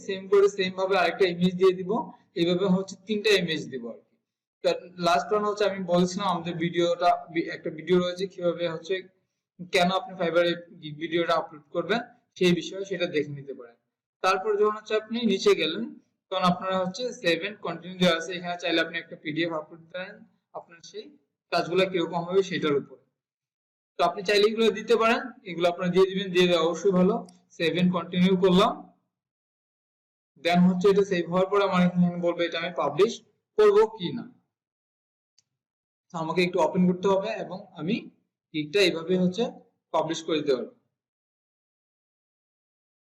সেম করে সেম ভাবে আরেকটা ইমেজ দিয়ে দিব, এইভাবে হচ্ছে 3টা ইমেজ দিব আর কি। লাস্ট ওয়ান হচ্ছে আমি বলছিলাম আমাদের ভিডিওটা, একটা ভিডিও রয়েছে কিভাবে হচ্ছে কেন আপনি ফাইবারে ভিডিওটা আপলোড করবেন সেই বিষয়ে, সেটা দেখে নিতে পারেন। তারপর যখন হচ্ছে আপনি নিচে গেলেন তখন আপনারা হচ্ছে সেভ এন্ড কন্টিনিউ দেওয়া আছে, এখানে চাইলে আপনি একটা পিডিএফ আপলোড করেন আপনার সেই কাজগুলো কিরকম হবে সেটার উপর। তো আপনি চাইলে এগুলো দিতে পারেন, এগুলো আপনারা দিয়ে দিবেন, দিয়ে দেওয়া অবশ্যই ভালো। সেভ এন্ড কন্টিনিউ করলাম, দেন হচ্ছে এটা সেভ হওয়ার পর আমার এখানে বলবে এটা আমি পাবলিশ করব কি না। তো আমাকে একটু ওপেন করতে হবে এবং আমি গিগটা এইভাবে হচ্ছে পাবলিশ করে দিতে পারবো।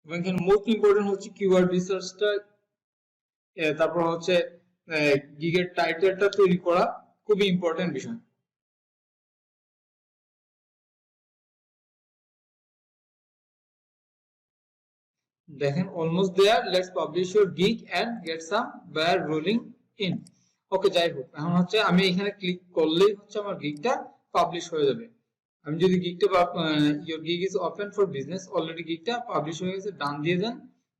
এবং এখানে মোস্ট ইম্পর্টেন্ট হচ্ছে কিওয়ার্ড রিসার্চটা, তারপর হচ্ছে গিগের টাইটেলটা তৈরি করা খুবই ইম্পর্টেন্ট বিষয়। দেখেন almost there, let's publish your gig and get some buyer rolling in. Okay, যাই হোক, এখন হচ্ছে আমি এখানে ক্লিক করলেই হচ্ছে আমার গিগটা পাবলিশ হয়ে যাবে। আমি যদি গিগটা your gig is open for business, already গিগটা পাবলিশ হয়ে গেছে, ডান দিয়ে দেন,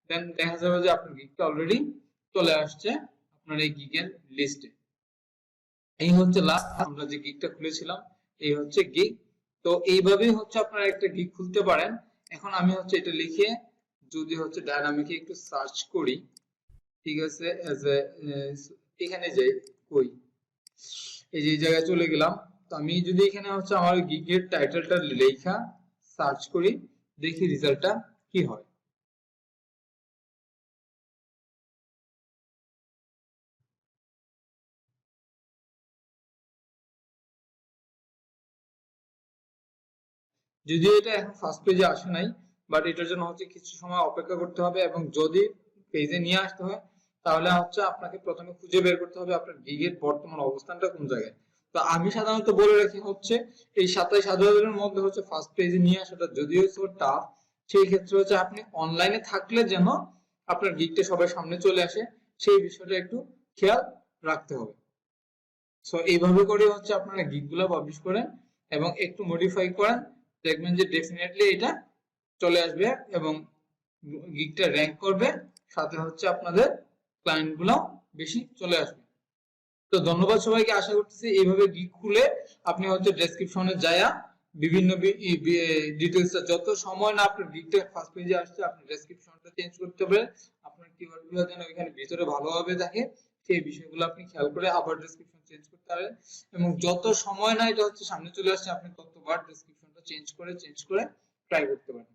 দেন দেখা যাবে যে আপনার গিগটা অলরেডি চলে আসছে আপনার এই গিগের লিস্টে। এই হচ্ছে লাস্ট আমরা যে গিগটা খুলেছিলাম, এই হচ্ছে গিগ। তো এইভাবেই হচ্ছে আপনারা একটা গিগ খুলতে পারেন। এখন আমি হচ্ছে এটা লিখে যদি হচ্ছে ডায়নামিকে একটু সার্চ করি, ঠিক আছে, এখানে যাই, কই, এই যে জায়গায় চলে গেলাম। তো আমি যদি এখানে হচ্ছে আমার গিগের টাইটেলটা লেখা সার্চ করি, দেখি রেজাল্টটা কি হয়। যদিও এটা এখন ফার্স্ট পেজে আসে নাই, বাট এটার জন্য হচ্ছে কিছু সময় অপেক্ষা করতে হবে এবং যদি পেজে নিয়ে আসতে হয় তাহলে হচ্ছে আপনাকে প্রথমে খুঁজে বের করতে হবে আপনার গিগের বর্তমান অবস্থানটা কোন জায়গায়। তো আমি সাধারণত বলে রাখি হচ্ছে এই 27,000 এর মধ্যে হচ্ছে ফার্স্ট পেজে নিয়ে আসাটা যদিও টাফ, সেই ক্ষেত্রে হচ্ছে আপনি অনলাইনে থাকলে যেন আপনার গিগটা সবার সামনে চলে আসে সেই বিষয়টা একটু খেয়াল রাখতে হবে। সো এইভাবে করে হচ্ছে আপনারা গিগ গুলা পাবলিশ করেন এবং একটু মডিফাই করেন, দেখবেন যে ডেফিনেটলি এটা চলে আসবে এবং গিগটা র‍্যাঙ্ক করবে, সাথে হচ্ছে আপনাদের ক্লায়েন্ট গুলো বেশি চলে আসবে। তো ধন্যবাদ সবাইকে, আশা করতেছি এইভাবে গিগ খুলে আপনি হচ্ছে ডেসক্রিপশনে যায়া বিভিন্ন ডিটেইলস, যত সময় না আপনার গিগটা ফার্স্ট পেজে আসছে আপনি ডেসক্রিপশনটা চেঞ্জ করতে হবে, আপনার কিওয়ার্ডগুলো যেন এখানে ভিতরে ভালোভাবে থাকে সেই বিষয়গুলো আপনি খেয়াল করে আবার ডেসক্রিপশন চেঞ্জ করতে পারেন। এবং যত সময় না এটা হচ্ছে সামনে চলে আসছে আপনি ততবার ডেসক্রিপশনটা চেঞ্জ করে ট্রাই করতে পারেন।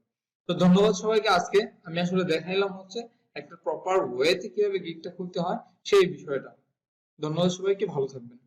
তো ধন্যবাদ সবাইকে, আজকে আমি আসলে দেখাইলাম হচ্ছে একটা প্রপার ওয়েতে কিভাবে গিগটা খুলতে হয় সেই বিষয়টা। ধন্যবাদ সবাইকে, ভালো থাকবেন।